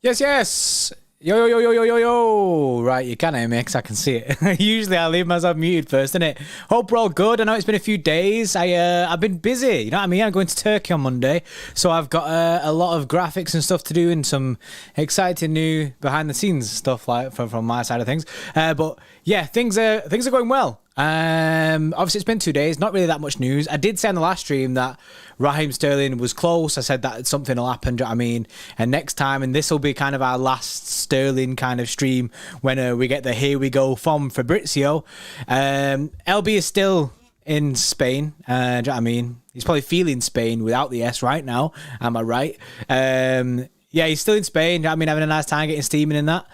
Yes, yes. Yo, yo, yo, yo, yo, yo, yo. Right, you can hear me because I can see it. Usually I leave myself muted first, innit? Hope we're all good. I know it's been a few days. I've been busy, you know what I mean? I'm going to Turkey on Monday, so I've got a lot of graphics and stuff to do and some exciting new behind-the-scenes stuff like from my side of things. But yeah, things are going well. Obviously it's been 2 days, not really that much news. I did say on the last stream that Raheem Sterling was close. I said that something will happen, do you know what I mean? And next time, and this will be kind of our last Sterling kind of stream when we get the here we go from Fabrizio. LB is still in Spain, do you know what I mean? He's probably feeling Spain without the S right now, am I right? Yeah, he's still in Spain, do you know what I mean? Having a nice time getting steaming in that.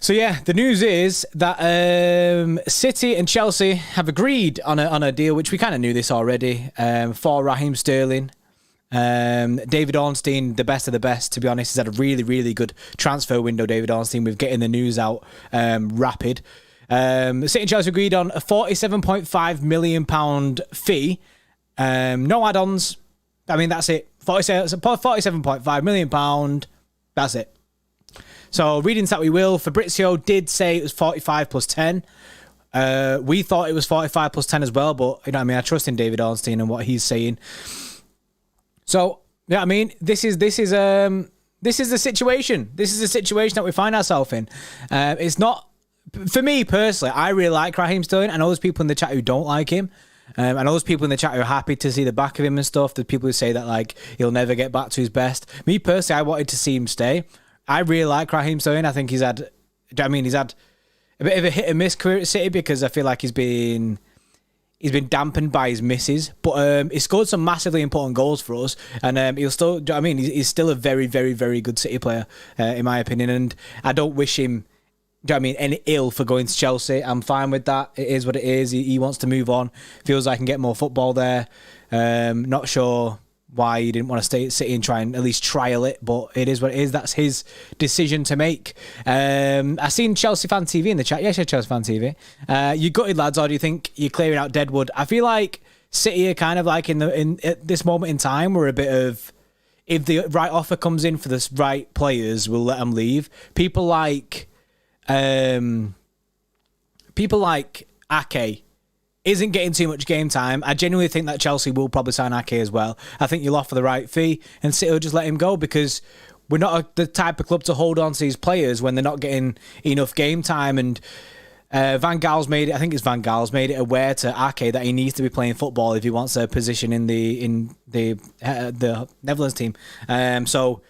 So yeah, the news is that City and Chelsea have agreed on a deal, which we kind of knew this already, for Raheem Sterling. David Ornstein, the best of the best, to be honest, has had a really, really good transfer window, David Ornstein, with getting the news out rapid. City and Chelsea agreed on a £47.5 million fee. No add-ons. I mean, that's it. £47.5 million. That's it. So, readings that we will, Fabrizio did say it was 45 plus 10. We thought it was 45 plus 10 as well, but, you know what I mean, I trust in David Ornstein and what he's saying. So, you know what I mean, this is the situation. This is the situation that we find ourselves in. It's not, for me personally, I really like Raheem Sterling. I know there's people in the chat who don't like him. I know there's people in the chat who are happy to see the back of him and stuff. There's people who say that, like, he'll never get back to his best. Me personally, I wanted to see him stay. I really like Raheem Sterling. I think he's had a bit of a hit and miss career at City because I feel like he's been dampened by his misses, but he scored some massively important goals for us, and he'll still. I mean, he's still a very, very, very good City player, in my opinion. And I don't wish him, any ill for going to Chelsea. I'm fine with that. It is what it is. He wants to move on. Feels like he can get more football there. Not sure why he didn't want to stay at City and try and at least trial it, but it is what it is. That's his decision to make. I seen Chelsea Fan TV in the chat. Yes, Chelsea Fan TV. You gutted, lads, or do you think you're clearing out Deadwood? I feel like City are kind of like at this moment in time, we're a bit of, if the right offer comes in for the right players, we'll let them leave. People like Ake isn't getting too much game time. I genuinely think that Chelsea will probably sign Ake as well. I think you'll offer the right fee and City will just let him go because we're not the type of club to hold on to these players when they're not getting enough game time. And Van Gaal's made it aware to Ake that he needs to be playing football if he wants a position in the Netherlands team. So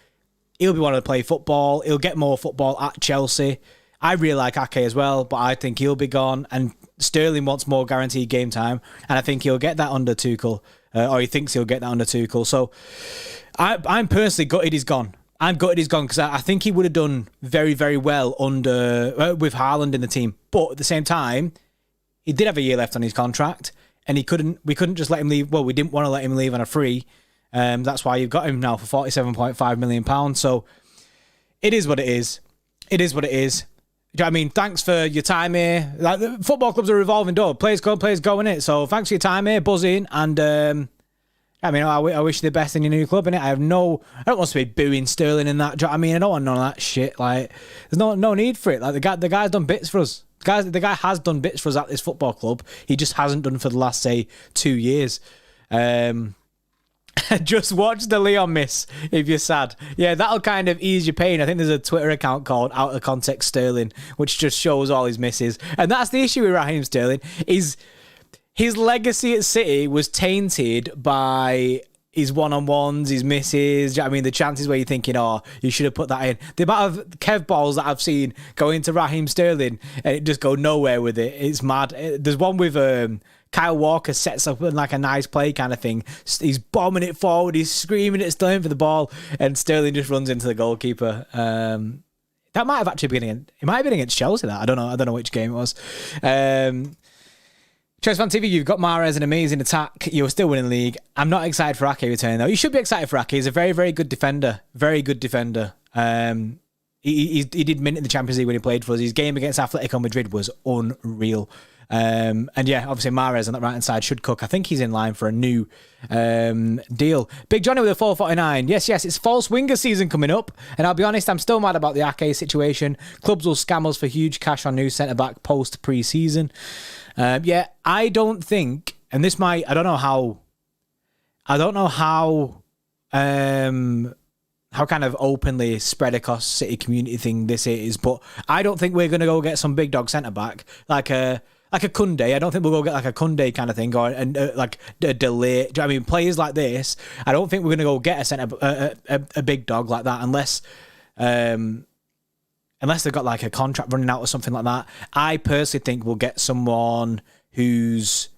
he'll be wanting to play football. He'll get more football at Chelsea. I really like Ake as well, but I think he'll be gone. And Sterling wants more guaranteed game time, and I think he'll get that under Tuchel, or he thinks he'll get that under Tuchel. So I'm personally gutted he's gone. I'm gutted he's gone because I think he would have done very, very well under with Haaland in the team. But at the same time, he did have a year left on his contract, and we couldn't just let him leave. Well, we didn't want to let him leave on a free. That's why you've got him now for £47.5 million. So it is what it is. It is what it is. Do you know what I mean? Thanks for your time here. Like, the football clubs are a revolving door. Players go, players go in it. So thanks for your time here, buzzing. And I wish you the best in your new club, innit? I don't want to be booing Sterling in that. Do you know what I mean? I don't want none of that shit. Like, there's no need for it. Like, the guy's done bits for us. The guy has done bits for us at this football club. He just hasn't done for the last, say, 2 years. Just watch the Leon miss if you're sad. Yeah, that'll kind of ease your pain. I think there's a Twitter account called Out of Context Sterling, which just shows all his misses. And that's the issue with Raheem Sterling, is his legacy at City was tainted by his one-on-ones, his misses. I mean, the chances where you're thinking, oh, you should have put that in. The amount of Kev balls that I've seen go into Raheem Sterling and it just go nowhere with it. It's mad. There's one with Kyle Walker sets up like a nice play kind of thing. He's bombing it forward. He's screaming at Sterling for the ball, and Sterling just runs into the goalkeeper. That might have actually been against Chelsea. That I don't know which game it was. Chelsea Fan TV, you've got Mahrez, an amazing attack. You're still winning the league. I'm not excited for Ake returning though. You should be excited for Ake. He's a very, very good defender. Very good defender. He did mint in the Champions League when he played for us. His game against Atletico Madrid was unreal. And yeah, obviously Mahrez on that right-hand side should cook. I think he's in line for a new deal. Big Johnny with a 449. Yes, it's false winger season coming up. And I'll be honest, I'm still mad about the Ake situation. Clubs will scam us for huge cash on new centre-back post pre-season. Yeah, I don't think, and this might, I don't know how kind of openly spread across City community thing this is, but I don't think we're going to go get some big dog centre-back, like a Koundé. I don't think we'll go get like a Koundé kind of thing, or like a delay. Do you know what I mean? Players like this, I don't think we're going to go get a big dog like that unless they've got like a contract running out or something like that. I personally think we'll get someone who's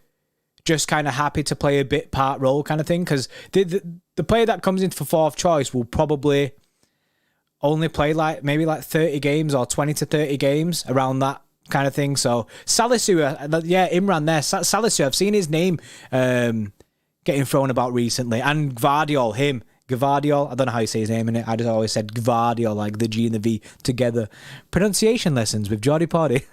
just kind of happy to play a bit part role kind of thing, because the player that comes in for fourth choice will probably only play maybe 30 games or 20 to 30 games, around that kind of thing. So Salisu, yeah, Imran there. Salisu, I've seen his name getting thrown about recently. And Gvardiol, Gvardiol, I don't know how you say his name in it. I just always said Gvardiol, like the G and the V together. Pronunciation lessons with Jordy Party.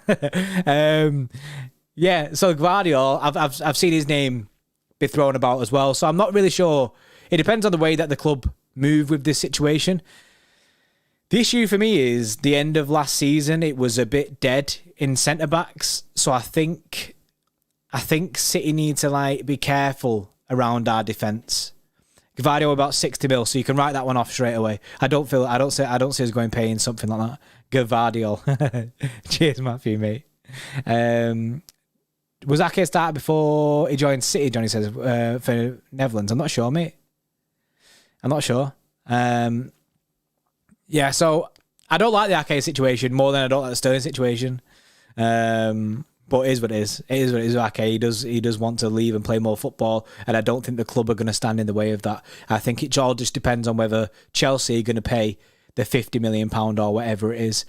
Yeah, so Gvardiol, I've seen his name be thrown about as well. So I'm not really sure. It depends on the way that the club move with this situation. The issue for me is the end of last season, it was a bit dead in centre-backs. So I think City need to be careful around our defence. Gvardiol about 60 mil, so you can write that one off straight away. I don't see us going paying something like that. Gvardiol. Cheers, Matthew, mate. Was Ake started before he joined City, Johnny says, for Netherlands? I'm not sure, mate. I'm not sure. Yeah, so I don't like the Ake situation more than I don't like the Sterling situation. But it is what it is. It is what it is. Ake, he does want to leave and play more football, and I don't think the club are going to stand in the way of that. I think it all just depends on whether Chelsea are going to pay the £50 million or whatever it is.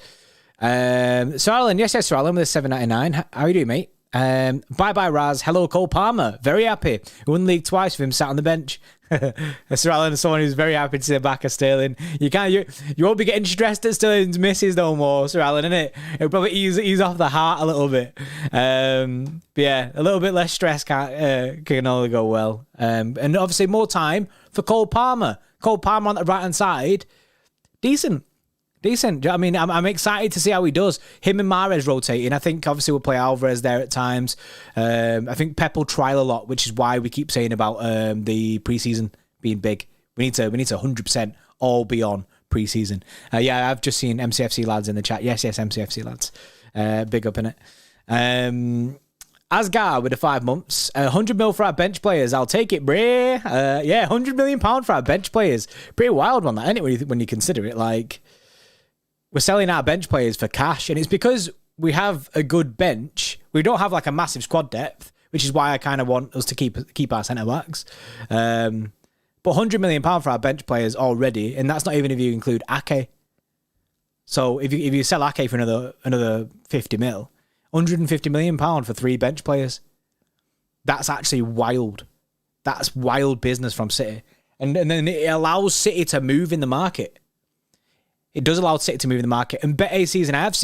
Sir Alan, yes, Sir Alan with a 7.99. How are you doing, mate? Bye Raz. Hello Cole Palmer. Very happy. He won the league twice with him sat on the bench. Sir Alan is someone who's very happy to see the back of Sterling. You won't be getting stressed at Sterling's misses no more, Sir Alan, innit? It'll probably ease off the heart a little bit. But yeah, a little bit less stress can only go well. And obviously more time for Cole Palmer. Cole Palmer on the right hand side, decent. I mean, I'm excited to see how he does. Him and Mahrez rotating. I think obviously we'll play Alvarez there at times. I think Pep will trial a lot, which is why we keep saying about the preseason being big. We need to 100% all be on preseason. Yeah, I've just seen MCFC lads in the chat. Yes, MCFC lads. Big up in it. Asgar with the 5 months. 100 mil for our bench players. I'll take it, bray. Yeah, £100 million for our bench players. Pretty wild one, that, isn't it, when you consider it? Like, we're selling our bench players for cash, and it's because we have a good bench. We don't have like a massive squad depth, which is why I kind of want us to keep our centre backs. But £100 million for our bench players already, and that's not even if you include Ake. So if you sell Ake for another 50 mil, £150 million for 3 bench players. That's actually wild. That's wild business from City, and then it allows City to move in the market. It does allow City to move in the market. And Mbete season, I've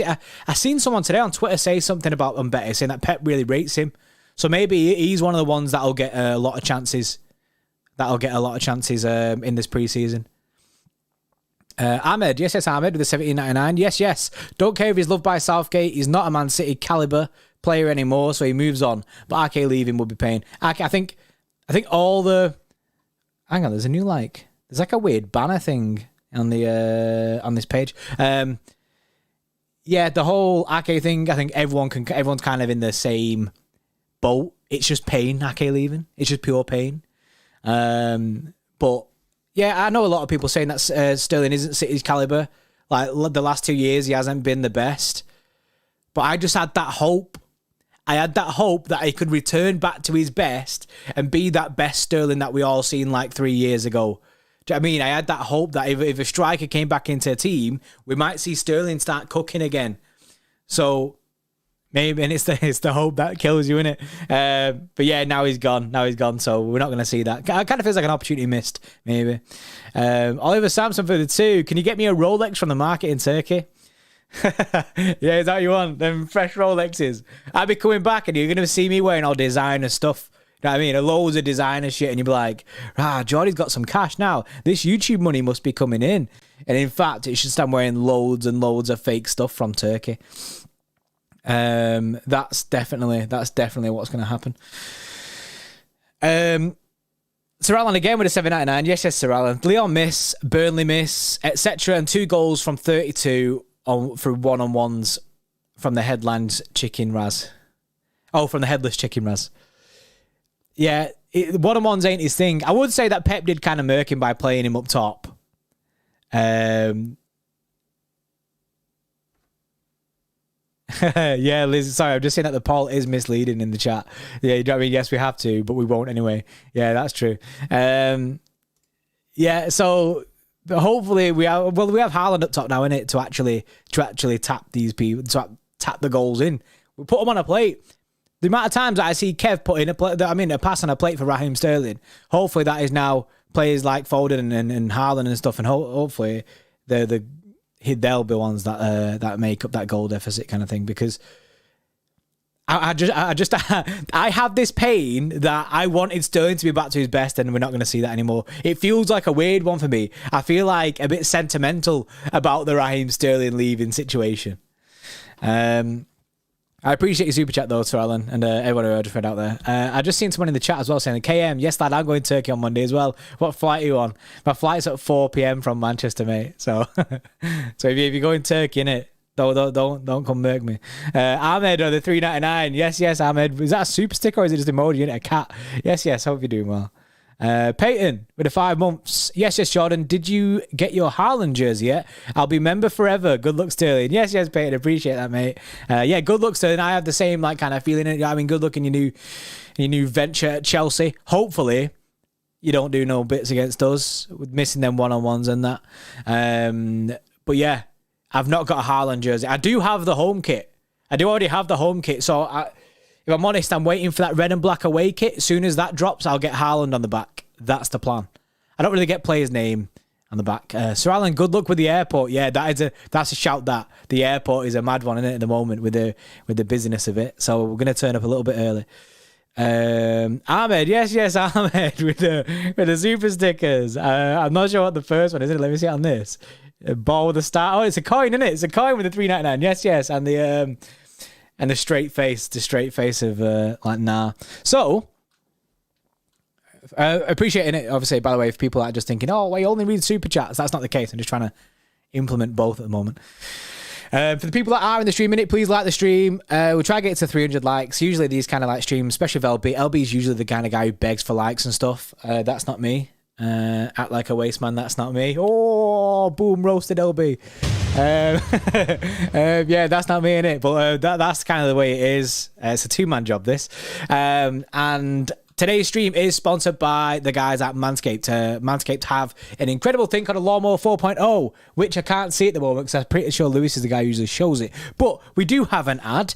seen someone today on Twitter say something about Mbete, saying that Pep really rates him. So maybe he's one of the ones that'll get a lot of chances. In this preseason. Ahmed, yes, Ahmed with the 17.99. Yes. Don't care if he's loved by Southgate. He's not a Man City caliber player anymore, so he moves on. But Ake leaving would be pain. Ake, I think all the. Hang on, there's a new there's like a weird banner thing on this page. Yeah, the whole Ake thing, I think everyone's kind of in the same boat. It's just pain, Ake leaving. It's just pure pain. But yeah, I know a lot of people saying that Sterling isn't City's caliber. Like the last 2 years, he hasn't been the best. But I just had that hope. I had that hope that he could return back to his best and be that best Sterling that we all seen like 3 years ago. Do you know what I mean? I had that hope that if a striker came back into a team, we might see Sterling start cooking again. So maybe, and it's the hope that kills you, innit? But yeah, now he's gone. So we're not going to see that. It kind of feels like an opportunity missed, maybe. Oliver Sampson for the 2. Can you get me a Rolex from the market in Turkey? Yeah, is that what you want? Them fresh Rolexes. I'll be coming back and you're going to see me wearing all designer stuff. You know what I mean? Loads of designer shit. And you'll be like, Jordy's got some cash now. This YouTube money must be coming in. And in fact, it should start wearing loads and loads of fake stuff from Turkey. That's definitely what's going to happen. Sir Alan again with a 7.99. Yes, Sir Alan. Leon miss, Burnley miss, etc. And 2 goals from 32 through one-on-ones from the headlines chicken Raz. Oh, from the headless chicken Raz. Yeah, one-on-ones ain't his thing. I would say that Pep did kind of murk him by playing him up top. Yeah, Liz, sorry, I'm just saying that the poll is misleading in the chat. Yeah, you know what I mean? Yes, we have to, but we won't anyway. Yeah, that's true. Yeah, so hopefully we have Haaland up top now, innit, to actually tap these people, to tap the goals in. We put them on a plate. The amount of times that I see Kev put in a pass on a plate for Raheem Sterling, hopefully that is now players like Foden and Haaland and stuff, and hopefully they'll be ones that make up that goal deficit kind of thing, because I have this pain that I wanted Sterling to be back to his best, and we're not going to see that anymore. It feels like a weird one for me. I feel like a bit sentimental about the Raheem Sterling leaving situation. I appreciate your super chat though, Sir Alan, and everyone who heard it out there. I just seen someone in the chat as well saying, KM, yes lad, I'm going to Turkey on Monday as well. What flight are you on? My flight's at 4 p.m. from Manchester, mate. So so if you're going Turkey, innit, don't come murk me. Ahmed, the 3.99. Yes, Ahmed. Is that a super sticker or is it just emoji, innit? A cat. Yes, hope you're doing well. Peyton with the 5 months. Yes, Jordan. Did you get your Haaland jersey yet? I'll be member forever. Good luck, Sterling. Yes, Peyton. Appreciate that, mate. Yeah, good luck, Sterling. I have the same kind of feeling. I mean, good luck in your new venture at Chelsea. Hopefully, you don't do no bits against us with missing them one-on-ones and that. But yeah, I've not got a Haaland jersey. I do have the home kit. I do already have the home kit. So if I'm honest, I'm waiting for that red and black away kit. As soon as that drops, I'll get Haaland on the back. That's the plan. I don't really get player's name on the back. Sir Alan, good luck with the airport. Yeah, that's a shout. That the airport is a mad one, isn't it, at the moment with the busyness of it. So we're gonna turn up a little bit early. Ahmed, yes, Ahmed with the super stickers. I'm not sure what the first one is. Let me see it on this. Ball with the star. Oh, it's a coin, isn't it? It's a coin with the 3.99. Yes, and the straight face of nah. So appreciating it, obviously, by the way, for people that are just thinking, oh, well, you only read super chats. That's not the case. I'm just trying to implement both at the moment. For the people that are in the stream minute, please like the stream. We'll try to get to 300 likes. Usually these kind of like streams, especially with LB. LB is usually the kind of guy who begs for likes and stuff. That's not me. Act like a waste man. That's not me. Oh, boom, roasted LB. Yeah, that's not me, innit? But that's kind of the way it is. It's a 2-man job, this. And today's stream is sponsored by the guys at Manscaped. Manscaped have an incredible thing called a Lawnmower 4.0, which I can't see at the moment because I'm pretty sure Lewis is the guy who usually shows it. But we do have an ad.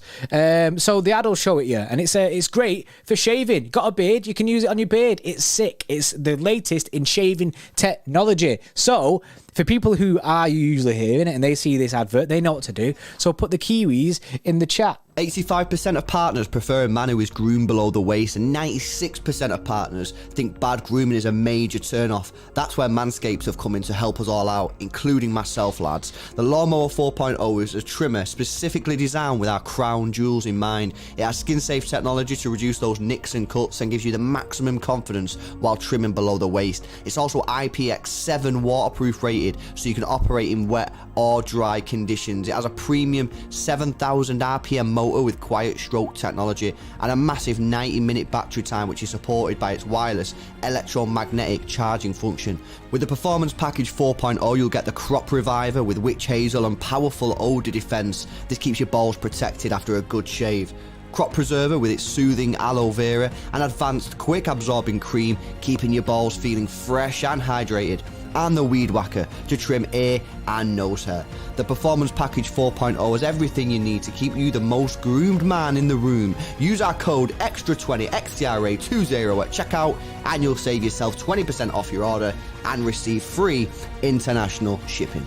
So the ad will show it you. And it's great for shaving. Got a beard? You can use it on your beard. It's sick. It's the latest in shaving technology. So for people who are usually hearing it and they see this advert, they know what to do. So put the Kiwis in the chat. 85% of partners prefer a man who is groomed below the waist, and 96% of partners think bad grooming is a major turn-off. That's where Manscaped have come in to help us all out, including myself, lads. The Lawnmower 4.0 is a trimmer specifically designed with our crown jewels in mind. It has skin-safe technology to reduce those nicks and cuts and gives you the maximum confidence while trimming below the waist. It's also IPX7 waterproof rated, so you can operate in wet or dry conditions. It has a premium 7,000 RPM motor with quiet stroke technology and a massive 90-minute battery time, which is supported by its wireless electromagnetic charging function. With the Performance Package 4.0, you'll get the Crop Reviver with witch hazel and powerful odor defense. This keeps your balls protected after a good shave. Crop Preserver with its soothing aloe vera and advanced quick absorbing cream, keeping your balls feeling fresh and hydrated. And the Weed Whacker to trim ear and nose hair. The Performance Package 4.0 has everything you need to keep you the most groomed man in the room. Use our code EXTRA20 XTRA20 at checkout and you'll save yourself 20% off your order and receive free international shipping.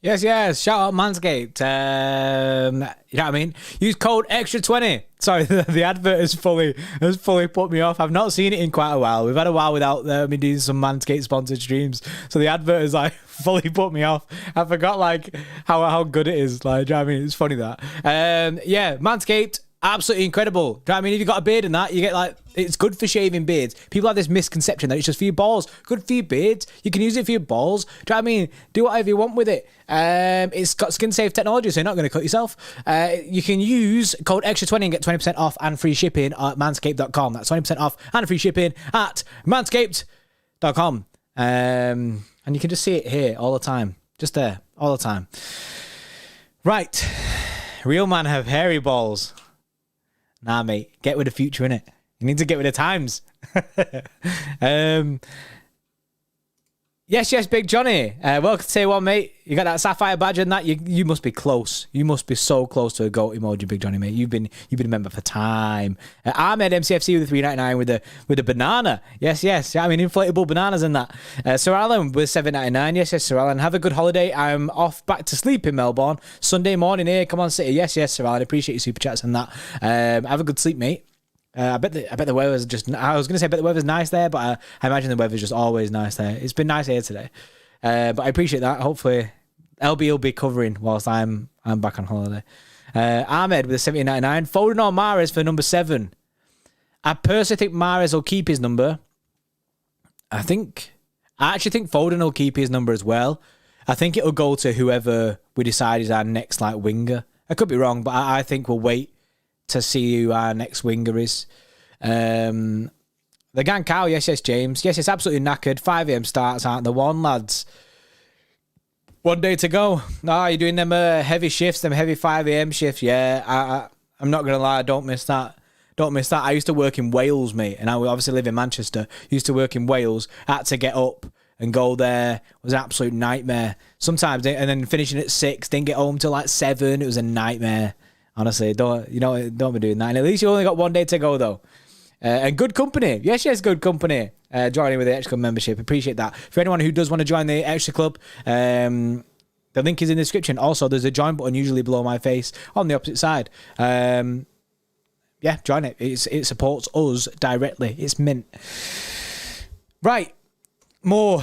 Yes, yes. Shout out Manscaped. You know what I mean? Use code extra20. Sorry, the advert has fully put me off. I've not seen it in quite a while. We've had a while without me doing some Manscaped sponsored streams, so the advert has like fully put me off. I forgot like how good it is. Like, do you know what I mean? It's funny that. Yeah, Manscaped. Absolutely incredible. Do you know what I mean? If you've got a beard and that, you get like, it's good for shaving beards. People have this misconception that it's just for your balls. Good for your beards. You can use it for your balls. Do you know what I mean? Do whatever you want with it. It's got skin safe technology, so you're not going to cut yourself. You can use code extra20 and get 20% off and free shipping at manscaped.com. That's 20% off and free shipping at manscaped.com. And you can just see it here all the time. Just there, all the time. Right. Real men have hairy balls. Nah, mate. Get with the future, innit? You need to get with the times. Yes, Big Johnny. Welcome to Tier 1, mate. You got that sapphire badge and that. You must be close. You must be so close to a GOAT emoji, Big Johnny, mate. You've been a member for time. Ahmed MCFC with the 3.99 with a banana. Yes. I mean, inflatable bananas and that. Sir Alan with 7.99. Yes, Sir Alan. Have a good holiday. I'm off back to sleep in Melbourne. Sunday morning here. Come on, City. Yes, Sir Alan. Appreciate your super chats and that. Have a good sleep, mate. I bet the weather's just... I was going to say I bet the weather's nice there, but I imagine the weather's just always nice there. It's been nice here today. But I appreciate that. Hopefully, LB will be covering whilst I'm back on holiday. Ahmed with a 17.99. Foden or Mahrez for number 7. I personally think Mahrez will keep his number. I actually think Foden will keep his number as well. I think it'll go to whoever we decide is our next like winger. I could be wrong, but I think we'll wait to see who our next winger is. The gang cow, yes, James. Yes, it's absolutely knackered. 5 a.m. starts, aren't the one, lads? 1 day to go. You're doing them heavy shifts, them heavy 5 a.m. shifts. Yeah, I'm not going to lie, I don't miss that. I used to work in Wales, mate, and I obviously live in Manchester. Used to work in Wales. I had to get up and go there. It was an absolute nightmare. Sometimes, and then finishing at 6, didn't get home till like 7. It was a nightmare. Honestly, don't be doing that. And at least you only got 1 day to go, though. And good company. Yes, good company. Joining with the Extra Club membership. Appreciate that. For anyone who does want to join the Extra Club, the link is in the description. Also, there's a join button usually below my face on the opposite side. Join it. It supports us directly. It's mint. Right. More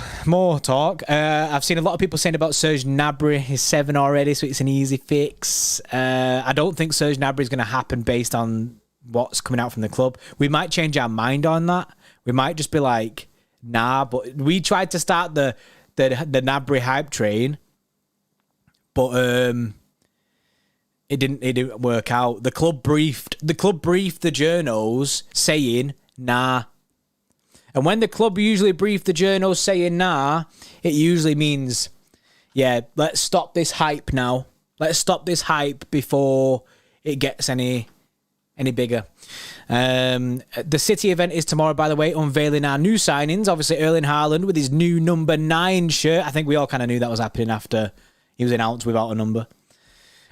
talk. I've seen a lot of people saying about Serge Gnabry. He's 7 already, so it's an easy fix. I don't think Serge Gnabry is going to happen based on what's coming out from the club. We might change our mind on that. We might just be like, nah. But we tried to start the Gnabry hype train, but it didn't work out. The club briefed the journos saying nah. And when the club usually brief the journals saying nah, it usually means, yeah, let's stop this hype now. Let's stop this hype before it gets any bigger. The City event is tomorrow, by the way, unveiling our new signings. Obviously, Erling Haaland with his new number 9 shirt. I think we all kind of knew that was happening after he was announced without a number.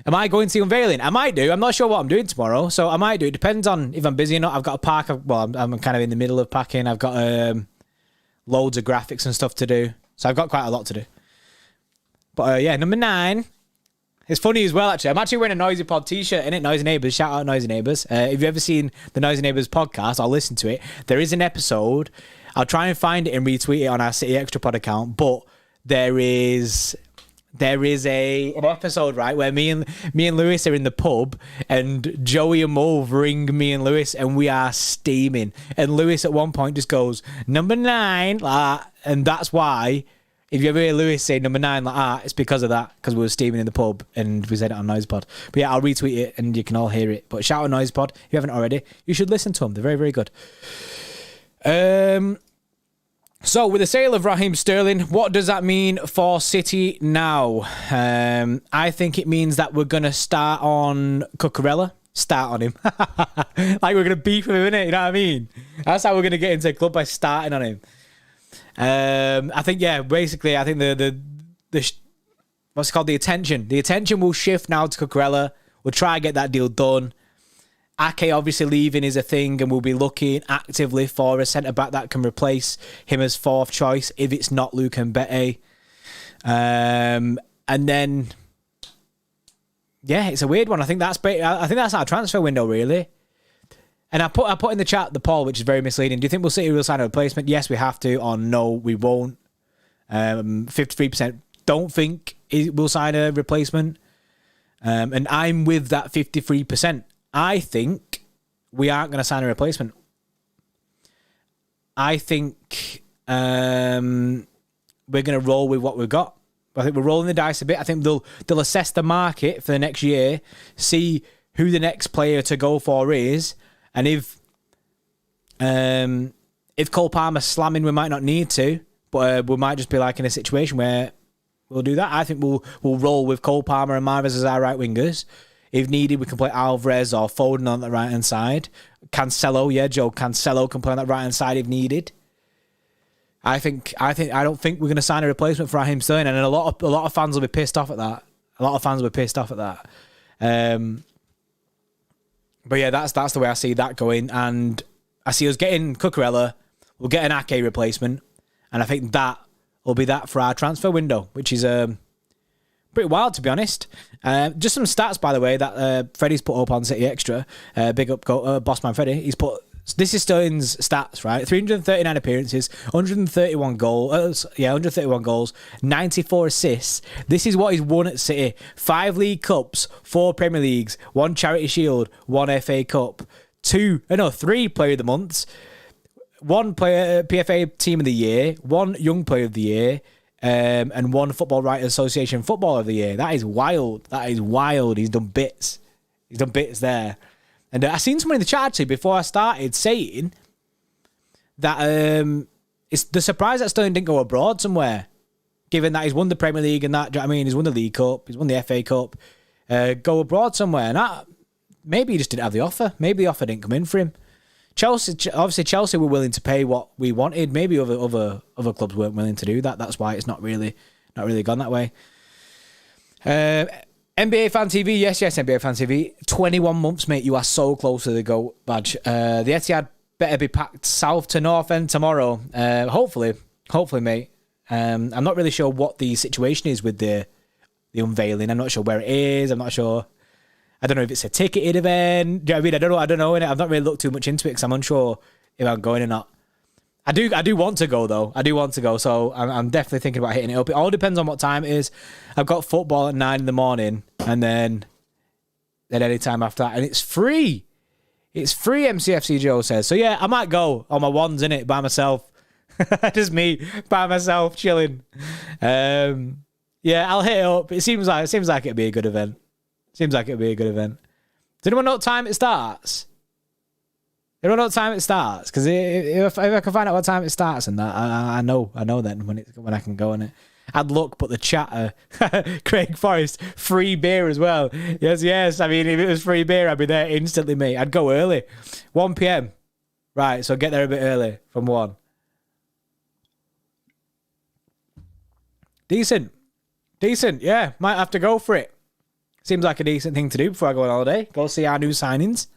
Am I going to the unveiling? I might do. I'm not sure what I'm doing tomorrow, so I might do. It depends on if I'm busy or not. I've got to pack. I'm kind of in the middle of packing. I've got loads of graphics and stuff to do, so I've got quite a lot to do. But number 9. It's funny as well, actually. I'm actually wearing a Noisy Pod t-shirt, innit? Noisy Neighbours. Shout out Noisy Neighbours. If you've ever seen the Noisy Neighbours podcast, I'll listen to it. There is an episode. I'll try and find it and retweet it on our City Extra Pod account, but there is an episode, right, where me and Lewis are in the pub and Joey and Mauve ring me and Lewis and we are steaming. And Lewis at one point just goes, number 9, like that. And that's why, if you ever hear Lewis say number 9 like that, it's because of that, because we were steaming in the pub and we said it on NoisePod. But yeah, I'll retweet it and you can all hear it. But shout out NoisePod. If you haven't already, you should listen to them. They're very, very good. So, with the sale of Raheem Sterling, what does that mean for City now? I think it means that we're going to start on Cucurella. Start on him. Like we're going to beef with him, innit? You know what I mean? That's how we're going to get into the club, by starting on him. I think, basically, I think the what's it called? The attention will shift now to Cucurella. We'll try and get that deal done. Ake obviously leaving is a thing, and we'll be looking actively for a centre-back that can replace him as 4th choice if it's not Luke Mbete. And And then, yeah, it's a weird one. I think that's our transfer window, really. And I put in the chat the poll, which is very misleading. Do you think City will sign a replacement? Yes, we have to. Or no, we won't. 53% don't think we'll sign a replacement. And I'm with that 53%. I think we aren't going to sign a replacement. I think we're going to roll with what we've got. I think we're rolling the dice a bit. I think they'll assess the market for the next year, see who the next player to go for is, and if Cole Palmer's slamming, we might not need to, but we might just be like in a situation where we'll do that. I think we'll roll with Cole Palmer and Mahrez as our right wingers. If needed, we can play Alvarez or Foden on the right hand side. Joe Cancelo can play on that right hand side if needed. I don't think we're going to sign a replacement for Raheem Sterling, and a lot of fans will be pissed off at that. But yeah, that's the way I see that going, and I see us getting Cucurella. We'll get an Ake replacement, and I think that will be that for our transfer window, which is pretty wild, to be honest. Just some stats, by the way, that Freddie's put up on City Extra. Big up, Bossman Freddie. He's put. This is Sterling's stats, right? 339 appearances, 131 goals, 94 assists. This is what he's won at City. 5 League Cups, 4 Premier Leagues, 1 Charity Shield, 1 FA Cup, 3 Player of the Months, 1 player PFA Team of the Year, 1 Young Player of the Year, and 1 Football Writers Association Footballer of the Year. That is wild. He's done bits. There. And I seen someone in the chat actually before I started saying that it's the surprise that Sterling didn't go abroad somewhere, given that he's won the Premier League and that. Do you know what I mean? He's won the League Cup, he's won the FA Cup. Go abroad somewhere, and maybe he just didn't have the offer. Maybe the offer didn't come in for him. Chelsea were willing to pay what we wanted. Maybe other clubs weren't willing to do that. That's why it's not really gone that way. NBA Fan TV, yes, NBA Fan TV. 21 months, mate. You are so close to the GOAT badge. The Etihad better be packed south to north end tomorrow. Hopefully, mate. I'm not really sure what the situation is with the unveiling. I'm not sure where it is. I'm not sure. I don't know if it's a ticketed event. Do you know what I mean? I don't know. Innit? I've not really looked too much into it because I'm unsure if I'm going or not. I do want to go, though. So I'm definitely thinking about hitting it up. It all depends on what time it is. I've got football at 9 in, and then any time after that. And it's free. It's free, MCFC Joe says. So yeah, I might go on my ones, innit, by myself. Just me, by myself, chilling. Yeah, I'll hit it up. It seems like it'd be a good event. Does anyone know what time it starts? Because if I can find out what time it starts and that, I know then when I can go on it. I'd look, but the chatter, Craig Forrest, free beer as well. Yes. I mean, if it was free beer, I'd be there instantly, mate. I'd go early, 1 p.m. Right, so get there a bit early from 1. Decent. Yeah, might have to go for it. Seems like a decent thing to do before I go on holiday. Go see our new signings.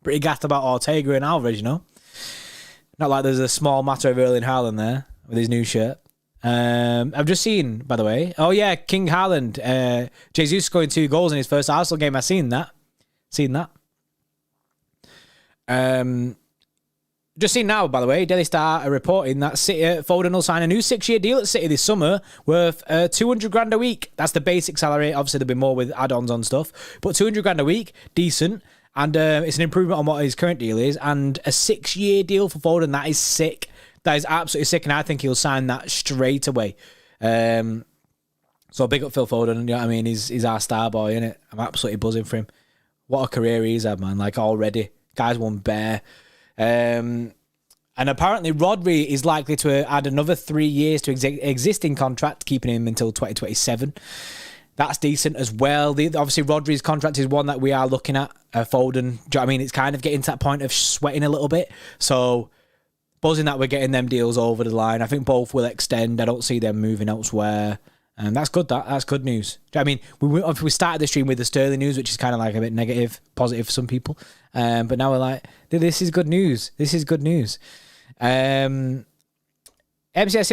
Pretty gassed about Ortega and Alvarez, you know. Not like there's a small matter of Erling Haaland there with his new shirt. I've just seen, by the way. Oh yeah, King Haaland. Jesus scoring 2 goals in his first Arsenal game. I've seen that. Just seen now, by the way, Daily Star are reporting that City, Foden will sign a new 6-year deal at City this summer worth 200 grand a week. That's the basic salary. Obviously, there'll be more with add-ons on stuff, but 200 grand a week, decent. And it's an improvement on what his current deal is. And a 6-year deal for Foden, that is sick. That is absolutely sick, and I think he'll sign that straight away. So big up Phil Foden, you know what I mean? He's our star boy, innit? I'm absolutely buzzing for him. What a career he's had, man. Like, already. Guy's won bare. And apparently Rodri is likely to add another 3 years to existing contract, keeping him until 2027. That's decent as well. Obviously, Rodri's contract is one that we are looking at. Foden, do you know what I mean? It's kind of getting to that point of sweating a little bit. So, buzzing that we're getting them deals over the line. I think both will extend. I don't see them moving elsewhere. And that's good. That's good news. Do you know what I mean? We started the stream with the Sterling news, which is kind of like a bit negative, positive for some people. But now we're like, this is good news. MCSF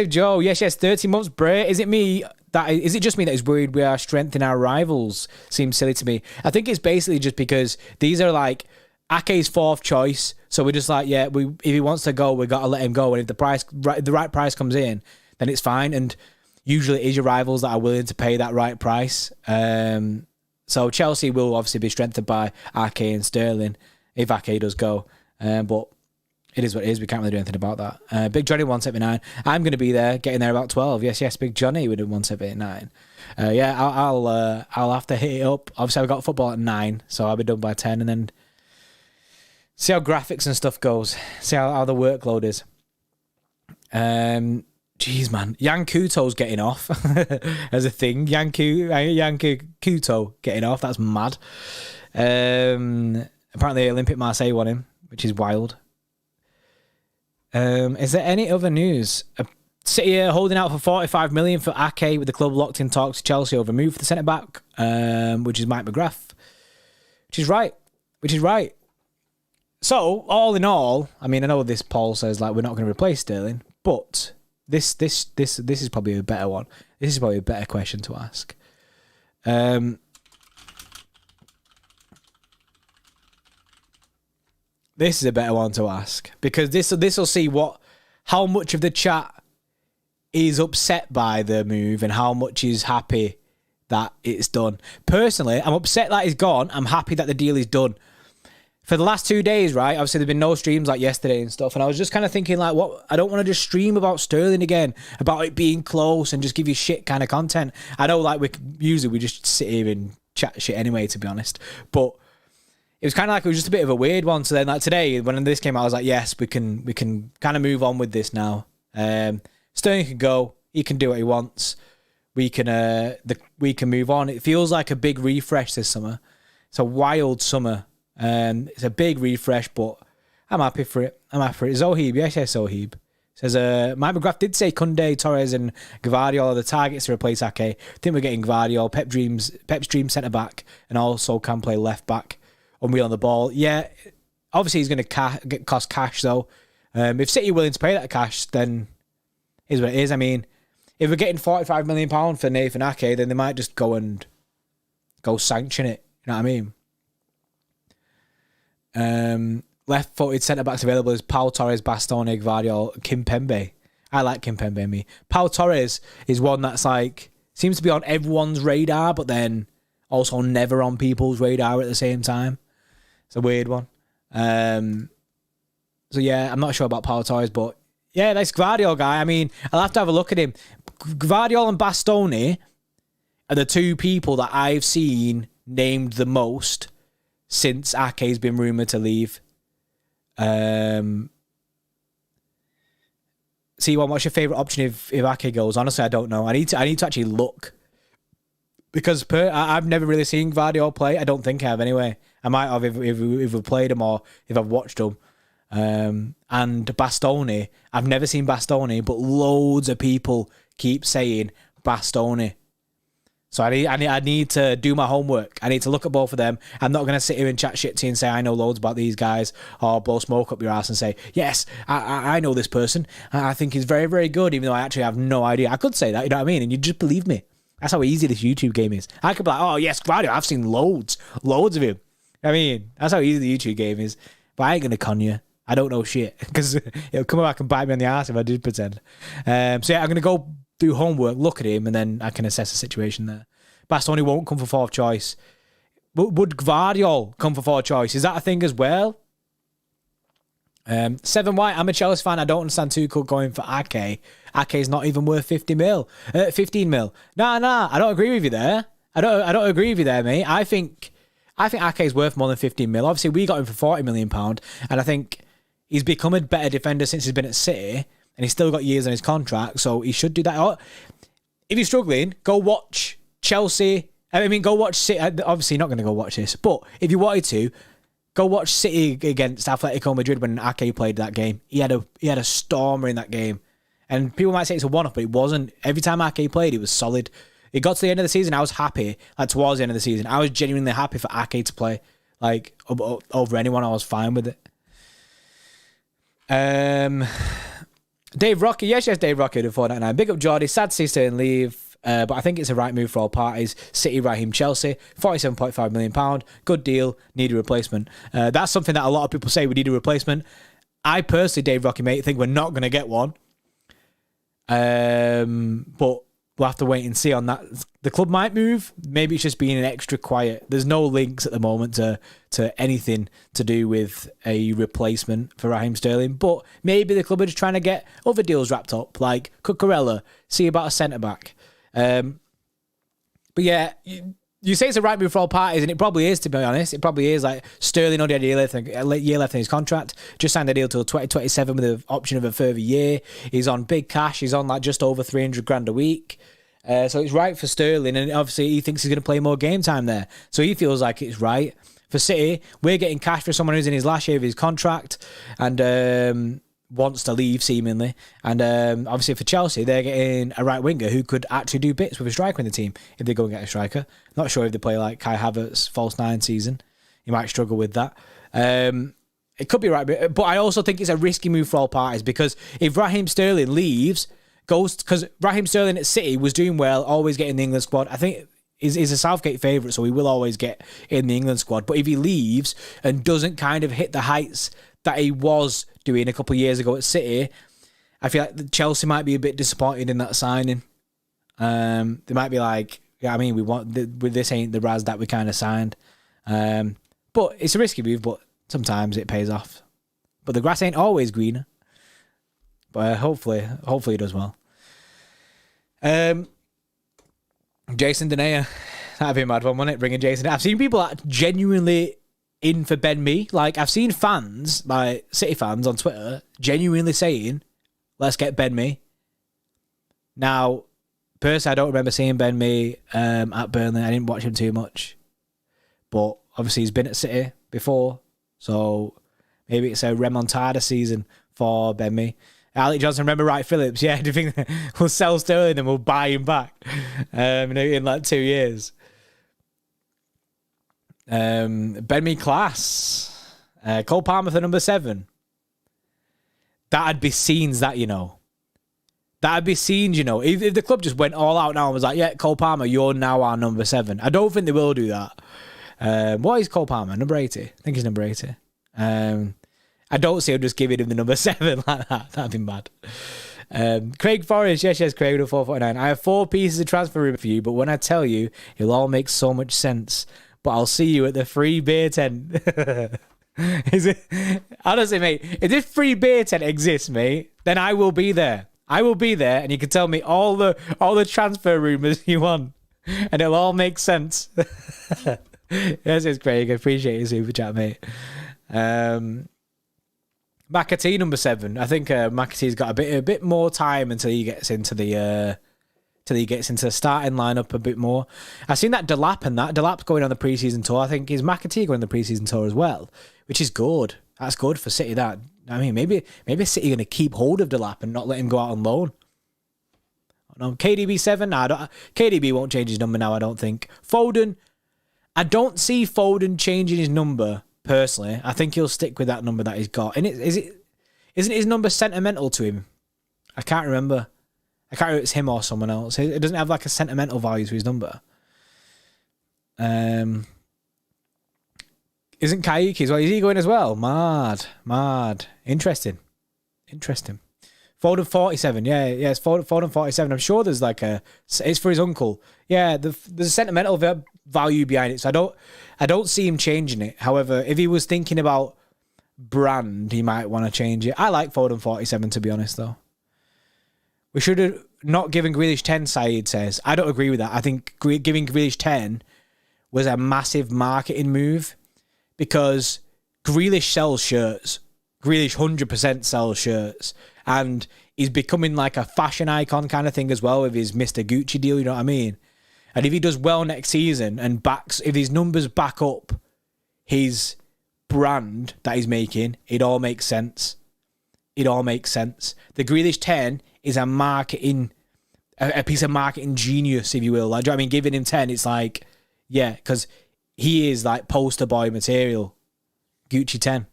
Joe, yes, 30 months, Bray. Is it me that is it just me that is worried we are strengthening our rivals? Seems silly to me. I think it's basically just because these are like Ake's fourth choice, so we're just like, yeah, if he wants to go, we got to let him go, and if the right price comes in, then it's fine. And usually it is your rivals that are willing to pay that right price. So Chelsea will obviously be strengthened by Ake and Sterling if Ake does go, but it is what it is. We can't really do anything about that. Big Johnny 179. I'm going to be there, getting there about 12. Yes, Big Johnny with 179. Yeah, I'll have to hit it up. Obviously, I've got football at 9, so I'll be done by 10, and then see how graphics and stuff goes. See how the workload is. Jeez, man. Yan Kuto's getting off as a thing. Yan Kuto getting off. That's mad. Apparently, Olympique Marseille want him, which is wild. Is there any other news? City holding out for 45 million for Ake, with the club locked in talks to Chelsea over move for the centre back, which is Mike McGrath. Which is right. So all in all, I mean, I know this poll says like we're not going to replace Sterling, but this is probably a better one. This is probably a better question to ask. This is a better one to ask, because this will see how much of the chat is upset by the move and how much is happy that it's done. Personally, I'm upset that he's gone. I'm happy that the deal is done. For the last 2 days, right, obviously there've been no streams like yesterday and stuff, and I was just kind of thinking like, what? I don't want to just stream about Sterling again, about it being close and just give you shit kind of content. I know like we just sit here and chat shit anyway, to be honest, but it was kind of like it was just a bit of a weird one. So then like today, when this came out, I was like, yes, we can kind of move on with this now. Sterling can go. He can do what he wants. We can move on. It feels like a big refresh this summer. It's a wild summer. It's a big refresh, but I'm happy for it. Zohib, yes, Zohib. Says, Mike McGrath did say Koundé, Torres and Gvardiol are the targets to replace Ake. I think we're getting Gvardiol, Pep's dream centre-back, and also can play left-back. Unreal on the ball. Yeah, obviously he's going to cost cash, though. If City are willing to pay that cash, then here's what it is. I mean, if we're getting £45 million for Nathan Ake, then they might just go sanction it. You know what I mean? Left-footed centre-backs available is Pau Torres, Bastoni, Gvardiol, Kimpembe. I like Kimpembe, me. Pau Torres is one that's like, seems to be on everyone's radar, but then also never on people's radar at the same time. It's a weird one. So yeah, I'm not sure about Pau Torres, but yeah, this Gvardiol guy, I mean, I'll have to have a look at him. Gvardiol and Bastoni are the two people that I've seen named the most since Ake's been rumoured to leave. C1, what's your favourite option if Ake goes? Honestly, I don't know. I need to actually look. Because I've never really seen Gvardiol play. I don't think I have anyway. I might have if we've played him or if I've watched him. And Bastoni, I've never seen Bastoni, but loads of people keep saying Bastoni. So I need to do my homework. I need to look at both of them. I'm not going to sit here and chat shit to you and say I know loads about these guys or blow smoke up your ass and say, yes, I know this person. I think he's very, very good, even though I actually have no idea. I could say that, you know what I mean? And you just believe me. That's how easy this YouTube game is. I could be like, oh, yes, Gvardiol, I've seen loads of him. I mean, that's how easy the YouTube game is. But I ain't going to con you. I don't know shit. Because it'll come back and bite me on the ass if I did pretend. So yeah, I'm going to go do homework, look at him, and then I can assess the situation there. Bastoni won't come for fourth choice. Would Gvardiol come for fourth choice? Is that a thing as well? 7 White, I'm a Chelsea fan. I don't understand Tuchel going for Ake. Ake's not even worth 15 mil. Nah, I don't agree with you there. I don't agree with you there, mate. I think Ake's worth more than 15 mil. Obviously, we got him for £40 million, and I think he's become a better defender since he's been at City, and he's still got years on his contract, so he should do that. Or if you're struggling, go watch Chelsea. I mean, go watch City. Obviously, you're not going to go watch this, but if you wanted to, go watch City against Atletico Madrid when Ake played that game. He had a stormer in that game. And people might say it's a one-off, but it wasn't. Every time Ake played, he was solid. It got to the end of the season, I was happy. Like, towards the end of the season, I was genuinely happy for Ake to play. Like, over anyone, I was fine with it. Dave Rocky. Yes, Dave Rocky, the 499. Big up Jordy. Sad to see Sterling leave. But I think it's a right move for all parties. City, Raheem, Chelsea, £47.5 million. Good deal. Need a replacement. That's something that a lot of people say we need a replacement. I personally, Dave Rocky Mate, think we're not going to get one. But we'll have to wait and see on that. The club might move. Maybe it's just being an extra quiet. There's no links at the moment to anything to do with a replacement for Raheem Sterling. But maybe the club are just trying to get other deals wrapped up, like Cucurella, see about a centre-back. But yeah, you say it's a right move for all parties, and it probably is, to be honest. It probably is. Like, Sterling only had a year left in his contract. Just signed a deal till 2027 with the option of a further year. He's on big cash. He's on like just over 300 grand a week. So it's right for Sterling, and obviously he thinks he's going to play more game time there. So he feels like it's right. For City, we're getting cash for someone who's in his last year of his contract and wants to leave, seemingly. And obviously for Chelsea, they're getting a right winger who could actually do bits with a striker in the team if they go and get a striker. Not sure if they play like Kai Havertz false nine season. He might struggle with that. It could be right, but I also think it's a risky move for all parties, because if Raheem Sterling leaves, because Raheem Sterling at City was doing well, always getting the England squad. I think is a Southgate favourite, so he will always get in the England squad. But if he leaves and doesn't kind of hit the heights that he was doing a couple of years ago at City, I feel like Chelsea might be a bit disappointed in that signing. They might be like, yeah, I mean, this ain't the Raz that we kind of signed. But it's a risky move, but sometimes it pays off. But the grass ain't always greener. But hopefully it does well. Jason Denayer, that'd be a mad one, wouldn't it? Bringing Jason. I've seen people that genuinely in for Ben Mee. Like, I've seen fans, like City fans on Twitter, genuinely saying, let's get Ben Mee. Now, personally, I don't remember seeing Ben Mee at Burnley. I didn't watch him too much. But obviously he's been at City before, so maybe it's a remontada season for Ben Mee. Alec Johnson, remember Wright Phillips? Yeah, do you think we'll sell Sterling and we'll buy him back in like 2 years? Ben Mee class. Cole Palmer for number 7. That'd be scenes, that, you know. That'd be scenes, you know. If the club just went all out now and was like, yeah, Cole Palmer, you're now our number 7. I don't think they will do that. What is Cole Palmer? Number 80? I think he's number 80. I don't see him just giving him the number 7 like that. That'd be mad. Craig Forrest, yes, Craig with 449. I have 4 pieces of transfer room for you, but when I tell you, it'll all make so much sense. But I'll see you at the free beer tent. Is it? Honestly, mate, if this free beer tent exists, mate, then I will be there. I will be there, and you can tell me all the transfer rumours you want, and it'll all make sense. Yes, it's Craig. I appreciate your super chat, mate. McAtee number 7. I think McAtee's got a bit more time until he gets into the starting lineup a bit more. I've seen that Delap's going on the preseason tour. I think is McAtee going on the preseason tour as well, which is good. That's good for City. That, I mean, maybe City going to keep hold of Delap and not let him go out on loan. No, KDB 7. Nah, KDB won't change his number now, I don't think. Foden, I don't see Foden changing his number. Personally, I think he'll stick with that number that he's got. And isn't his number sentimental to him? I can't remember. I can't remember if it's him or someone else. It doesn't have like a sentimental value to his number. Isn't Kaiki as well? Is he going as well? Mad. Interesting. Foden 47. Yeah, it's Foden 47. I'm sure there's like it's for his uncle. Yeah, there's a sentimental value behind it. So I don't see him changing it. However, if he was thinking about brand, he might want to change it. I like Foden 47, to be honest, though. We should have not given Grealish 10, Saeed says. I don't agree with that. I think giving Grealish 10 was a massive marketing move because Grealish sells shirts. Grealish 100% sells shirts. And he's becoming like a fashion icon kind of thing as well with his Mr. Gucci deal, you know what I mean? And if he does well next season and if his numbers back up his brand that he's making, it all makes sense. The Grealish 10 is a piece of marketing genius, if you will. Like, do you know what I mean? Giving him 10, it's like, yeah, because he is like poster boy material. Gucci 10.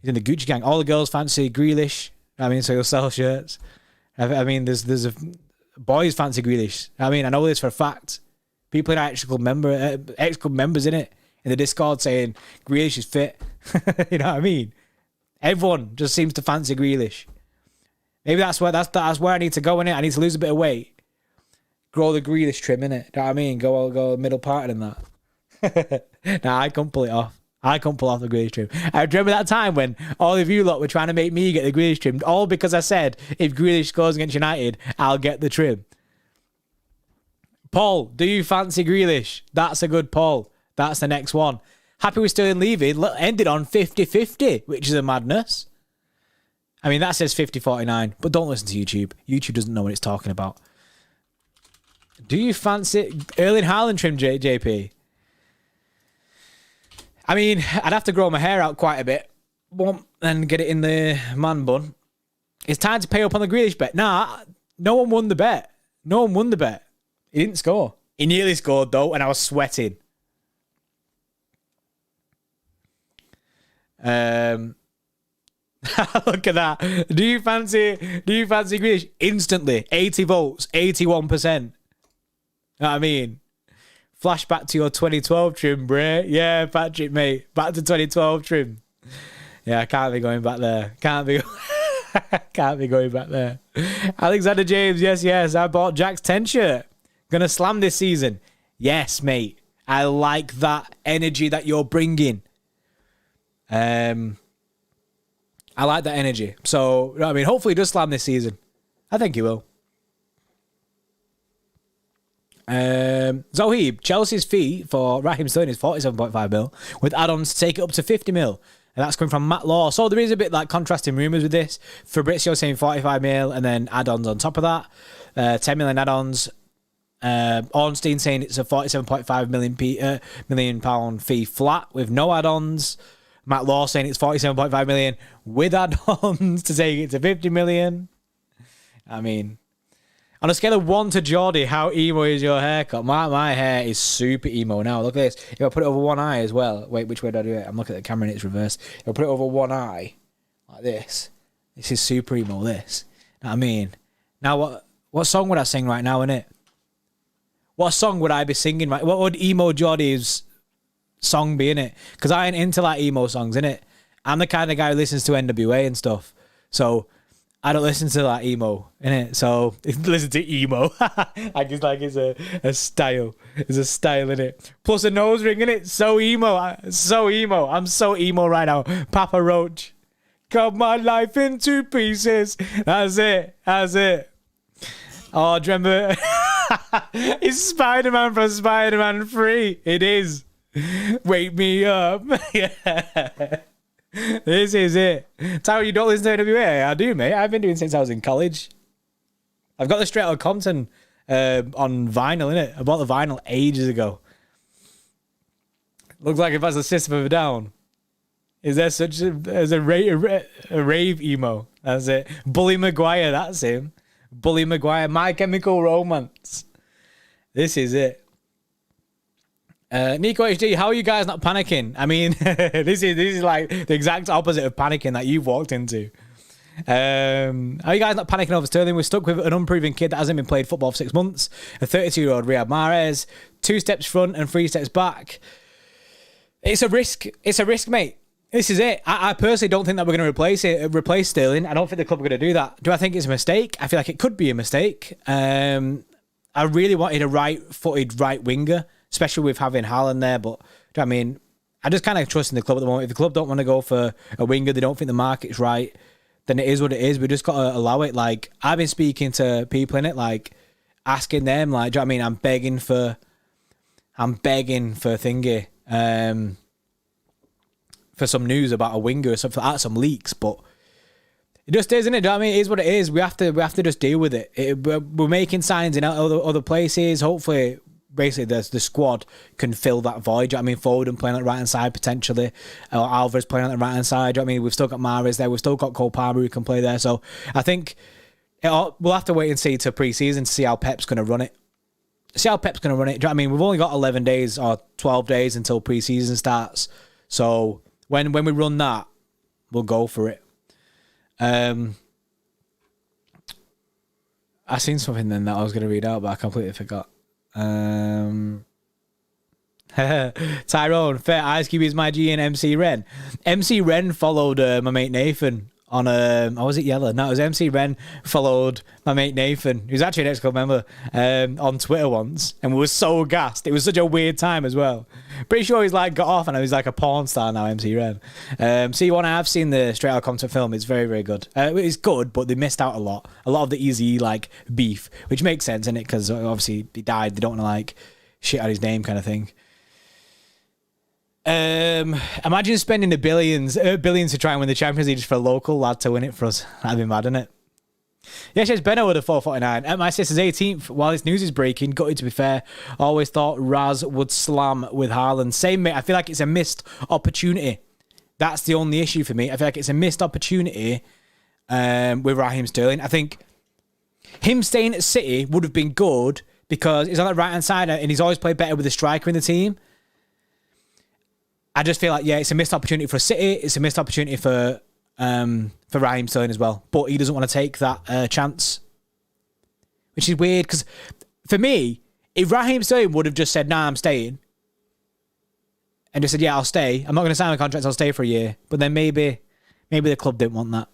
He's in the Gucci gang. All the girls fancy Grealish. I mean, so he'll sell shirts. I mean, there's boys fancy Grealish. I mean, I know this for a fact. People in our ex-club members in it, in the Discord saying Grealish is fit. You know what I mean? Everyone just seems to fancy Grealish. Maybe that's where I need to go in it. I need to lose a bit of weight. Grow the Grealish trim in it. You know what I mean? Go middle part in that. Nah, I can't pull it off. I can't pull off the Grealish trim. I remember that time when all of you lot were trying to make me get the Grealish trim, all because I said if Grealish scores against United, I'll get the trim. Paul, do you fancy Grealish? That's a good poll. That's the next one. Happy with Sterling leaving. Ended on 50-50, which is a madness. I mean, that says 50-49, but don't listen to YouTube. YouTube doesn't know what it's talking about. Do you fancy Erling Haaland trim, JP? I mean, I'd have to grow my hair out quite a bit and get it in the man bun. It's time to pay up on the Grealish bet. Nah, no one won the bet. No one won the bet. He didn't score. He nearly scored, though, and I was sweating. Look at that. Do you fancy Grealish? Instantly. 80 votes. 81%. Know what I mean? Flashback to your 2012 trim, Bray. Yeah, Patrick, mate. Back to 2012 trim. Yeah, I can't be going back there. Can't be going back there. Alexander James, yes. I bought Jack's 10 shirt. Gonna slam this season. Yes, mate. I like that energy that you're bringing. I like that energy. So, you know what I mean? Hopefully he does slam this season. I think he will. Zoheeb, Chelsea's fee for Raheem Sterling is 47.5 mil, with add-ons to take it up to 50 mil. And that's coming from Matt Law. So there is a bit like contrasting rumours with this. Fabrizio saying 45 mil and then add-ons on top of that. 10 million add-ons. Ornstein saying it's a 47.5 million pound fee flat with no add-ons. Matt Law saying it's 47.5 million with add-ons to take it to 50 million. I mean, on a scale of 1 to Geordie, how emo is your haircut? My hair is super emo now. Look at this. If I put it over one eye as well. Wait, which way do I do it? I'm looking at the camera and it's reversed. If I put it over one eye, like this is super emo, this. You know what I mean? Now, what song would I sing right now, innit? What song would I be singing? Right? What would emo Geordie's song be, innit? Because I ain't into like emo songs, innit? I'm the kind of guy who listens to NWA and stuff. So I don't listen to like emo, innit? So listen to emo. it's a style. It's a style, innit? Plus a nose ring, innit? So emo. So emo. I'm so emo right now. Papa Roach. Cut my life into pieces. That's it. Oh, do you remember? It's Spider-Man from Spider-Man 3. It is. Wake me up. Yeah. This is it. Tell you don't listen to NWA. I do, mate. I've been doing since I was in college. I've got the Straight Outta Compton on vinyl, innit? I bought the vinyl ages ago. Looks like if that's a System of a Down. Is there such a rave emo? That's it. Bully Maguire, that's him. Bully Maguire, My Chemical Romance. This is it. Nico HD, how are you guys not panicking? I mean, this is like the exact opposite of panicking that you've walked into. Are you guys not panicking over Sterling? We're stuck with an unproven kid that hasn't been played football for 6 months. A 32-year-old Riyad Mahrez, 2 steps front and 3 steps back. It's a risk. It's a risk, mate. This is it. I personally don't think that we're going to replace Sterling. I don't think the club are going to do that. Do I think it's a mistake? I feel like it could be a mistake. I really wanted a right-footed right winger, especially with having Haaland there. But, do you know what I mean? I just kind of trust in the club at the moment. If the club don't want to go for a winger, they don't think the market's right, then it is what it is. We just got to allow it. Like, I've been speaking to people in it, like, asking them, like, do you know what I mean? I'm begging for thingy. For some news about a winger or something like that, some leaks, but it just is, isn't it? Do you know what I mean? It is what it is. We have to just deal with it. We're making signs in other places. Hopefully, basically, the squad can fill that void. Do you know what I mean? Foden playing on the right hand side potentially, or Alvarez playing on the right hand side. Do you know what I mean? We've still got Mahrez there. We've still got Cole Palmer who can play there. So I think we'll have to wait and see to pre-season to see how Pep's going to run it. See how Pep's going to run it. Do you know what I mean? We've only got 11 days or 12 days until pre-season starts. So when we run that, we'll go for it. I seen something then that I was going to read out, but I completely forgot. Tyrone, fair Ice Cube is my G and MC Ren. MC Ren followed my mate Nathan on or was it Yellow? No, it was MC Ren followed my mate Nathan, who's actually an ex-club member, on Twitter once, and we were so gassed. It was such a weird time as well. Pretty sure he's like got off and he's like a porn star now, MC Ren. See, one I have seen the Straight Outta Compton film. It's very, very good. It's good, but they missed out a lot of the easy like beef, which makes sense in it because obviously he died. They don't want to like shit on his name kind of thing. Imagine spending the billions to try and win the Champions League just for a local lad to win it for us. That'd be mad, isn't it? Yes, yes, Benno with a 449. At my sister's 18th, while this news is breaking, gutted to be fair, always thought Raz would slam with Haaland. Same, mate. I feel like it's a missed opportunity. That's the only issue for me. I feel like it's a missed opportunity with Raheem Sterling. I think him staying at City would have been good because he's on that right-hand side and he's always played better with a striker in the team. I just feel like, yeah, it's a missed opportunity for City. It's a missed opportunity for Raheem Sterling as well. But he doesn't want to take that chance, which is weird because for me, if Raheem Sterling would have just said, nah, I'm staying, and just said, yeah, I'll stay. I'm not going to sign a contract. I'll stay for a year. But then maybe the club didn't want that.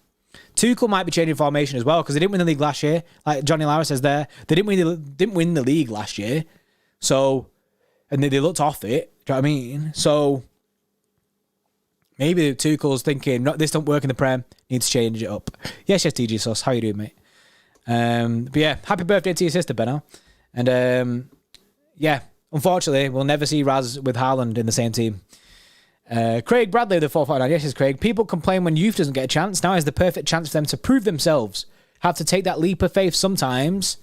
Tuchel might be changing formation as well because they didn't win the league last year. Like Johnny Lara says there, they didn't win the league last year. So, and they looked off it. Do you know what I mean? So maybe Tuchel's thinking, no, this don't work in the Prem. Needs to change it up. Yes, TG Sus. How you doing, mate? But yeah, happy birthday to your sister, Benno. And yeah, unfortunately, we'll never see Raz with Haaland in the same team. Craig Bradley, the 449. Yes, it's Craig. People complain when youth doesn't get a chance. Now is the perfect chance for them to prove themselves. Have to take that leap of faith sometimes.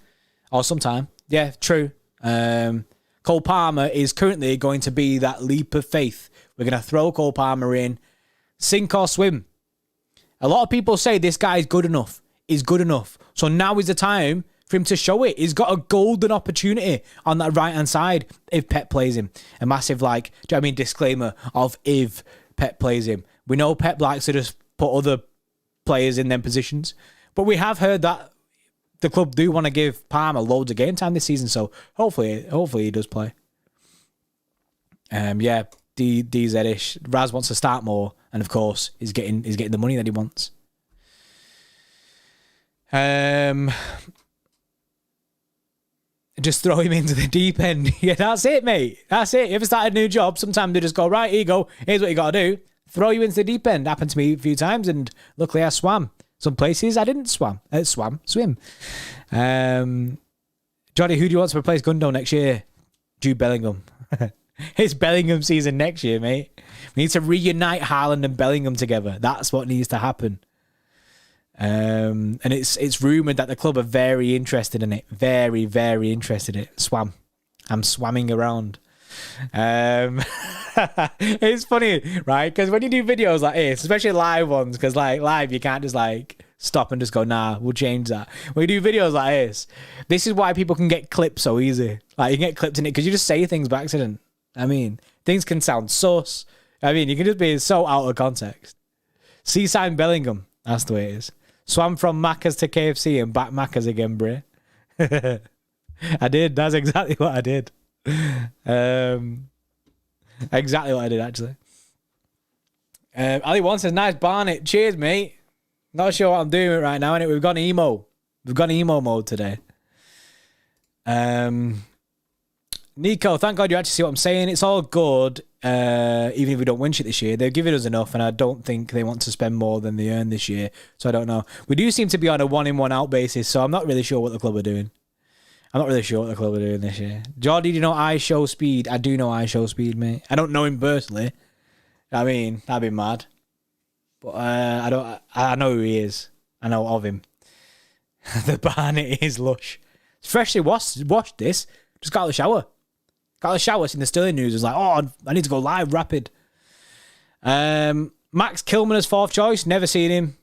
Or sometime. Yeah, true. Cole Palmer is currently going to be that leap of faith. We're going to throw Cole Palmer in. Sink or swim. A lot of people say this guy is good enough. Is good enough. So now is the time for him to show it. He's got a golden opportunity on that right-hand side if Pep plays him. A massive, like, do you know what I mean, disclaimer of if Pep plays him. We know Pep likes to just put other players in them positions. But we have heard that the club do want to give Palmer loads of game time this season. So hopefully he does play. Yeah, DZ-ish. Raz wants to start more. And of course, he's getting the money that he wants. Just throw him into the deep end. Yeah, that's it, mate. That's it. If you ever start a new job, sometimes they just go, right, here you go. Here's what you got to do. Throw you into the deep end. Happened to me a few times, and luckily I swam. Some places I didn't swim. Johnny, who do you want to replace Gundo next year? Jude Bellingham. It's Bellingham season next year, mate. We need to reunite Haaland and Bellingham together. That's what needs to happen. And it's rumoured that the club are very interested in it. Very, very interested in it. I'm swamming around. It's funny, right? Because when you do videos like this, especially live ones, because like live you can't just like stop and just go, nah, we'll change that. When you do videos like this is why people can get clipped so easy. Like you can get clipped in it because you just say things by accident. I mean, things can sound sus. I mean, you can just be so out of context. Seaside Bellingham. That's the way it is. Swam from Macca's to KFC and back Macca's again, bro. I did. That's exactly what I did. Exactly what I did, actually. Ali One says, nice Barnet. Cheers, mate. Not sure what I'm doing right now, innit? We've gone emo. We've gone emo mode today. Nico, thank God you actually see what I'm saying. It's all good, even if we don't win shit this year. They've given us enough, and I don't think they want to spend more than they earn this year. So I don't know. We do seem to be on a one-in, one-out basis, so I'm not really sure what the club are doing. I'm not really sure what the club are doing this year. Jordy, do you know I Show Speed? I do know I Show Speed, mate. I don't know him personally. I mean, that'd be mad. But I know who he is. I know of him. The Barnet is lush. Freshly washed this. Just got out of the shower. Got out of the shower, seen the Sterling news. Was like, oh, I need to go live rapid. Max Kilman as fourth choice. Never seen him.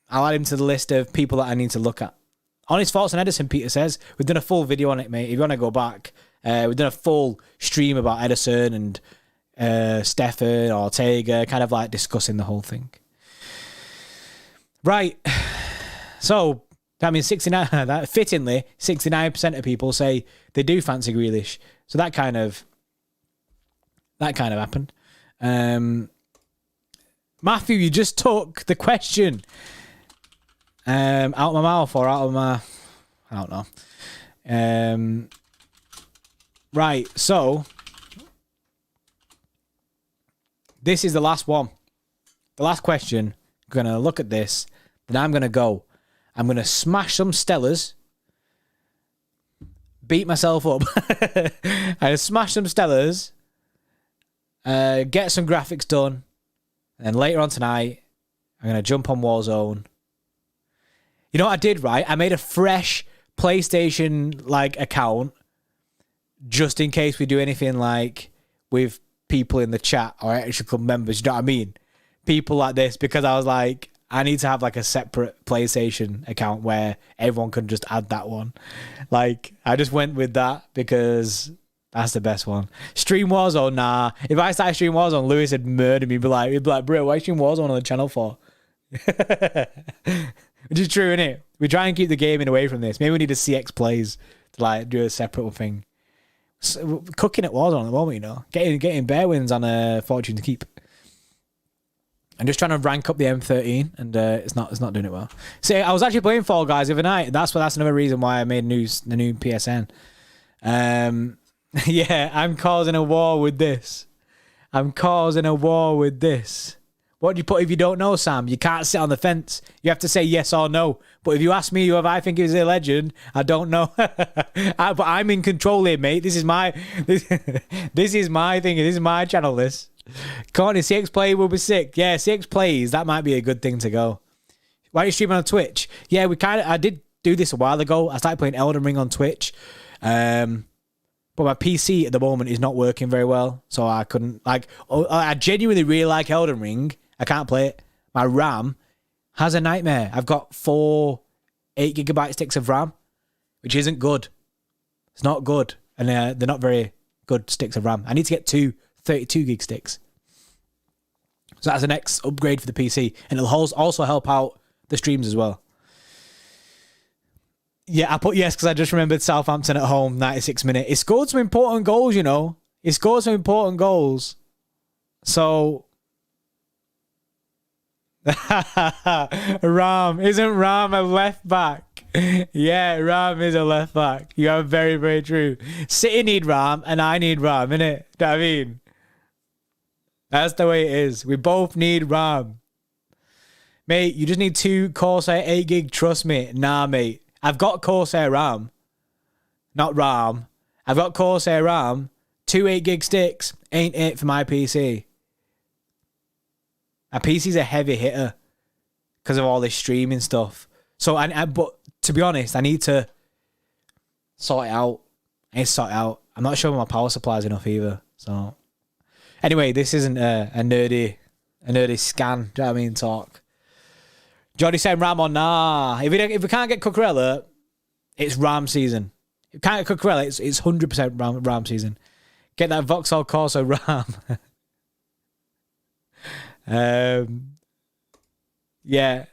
I'll add him to the list of people that I need to look at. Honest Thoughts on Edison, Peter says. We've done a full video on it, mate. If you want to go back, we've done a full stream about Edison and Stefan, Ortega, kind of like discussing the whole thing. Right. So, That means 69. That fittingly, 69% of people say they do fancy Grealish. So that kind of happened. Matthew, you just took the question out of my mouth or out of my, I don't know. Right, so this is the last one. The last question. I'm going to look at this. Then I'm going to go. I'm going to smash some Stellas. Beat myself up. I smash some Stellas. Get some graphics done. And then later on tonight, I'm going to jump on Warzone. You know what I did, right? I made a fresh PlayStation account just in case we do anything with people in the chat or actual club members. You know what I mean? People like this, because I was like, I need to have a separate PlayStation account where everyone can just add that one. I just went with that because that's the best one. Stream Warzone, nah. If I started stream Warzone, Lewis would murder me. He'd be like, bro, why are you stream Warzone on the channel for? Which is true, innit? We try and keep the gaming away from this. Maybe we need a CX Plays to do a separate thing. So, cooking at Warzone at the moment, you know. Getting bare wins on Fortune to Keep. I'm just trying to rank up the M13, and it's not doing it well. See, I was actually playing Fall Guys the other night. That's another reason why I made the new PSN. Yeah, I'm causing a war with this. What do you put if you don't know, Sam? You can't sit on the fence. You have to say yes or no. But if you ask me who I think is a legend, I don't know. But I'm in control here, mate. This is my this is my thing. This is my channel. This. Corny, CX Play will be sick. Yeah, CX Plays. That might be a good thing to go. Why are you streaming on Twitch? Yeah, I did do this a while ago. I started playing Elden Ring on Twitch. But my PC at the moment is not working very well. So I couldn't, I genuinely really like Elden Ring. I can't play it. My RAM has a nightmare. I've got 4 8GB sticks of RAM, which isn't good. It's not good. And they're not very good sticks of RAM. I need to get 2 32GB sticks. So that's the next upgrade for the PC. And it'll also help out the streams as well. Yeah, I put yes because I just remembered Southampton at home, 96 minute. It scored some important goals, you know. So, Isn't Ram a left back? Yeah, Ram is a left back. You are very, very true. City need Ram and I need Ram, innit? You know what I mean? That's the way it is. We both need Ram. Mate, you just need 2 Corsair 8GB, trust me. Nah, mate. I've got Corsair RAM. Not RAM. I've got Corsair RAM. 2 8GB sticks. Ain't it for my PC. My PC's a heavy hitter because of all this streaming stuff. So, but to be honest, I need to sort it out. I'm not sure my power supply is enough either. So, anyway, this isn't a nerdy scan. Do you know what I mean? Talk. Johnny saying Ram on nah. If we can't get Cucurella, it's Ram season. If we can't get Cucurella, it's 100% Ram season. Get that Vauxhall Corsa Ram. Yeah.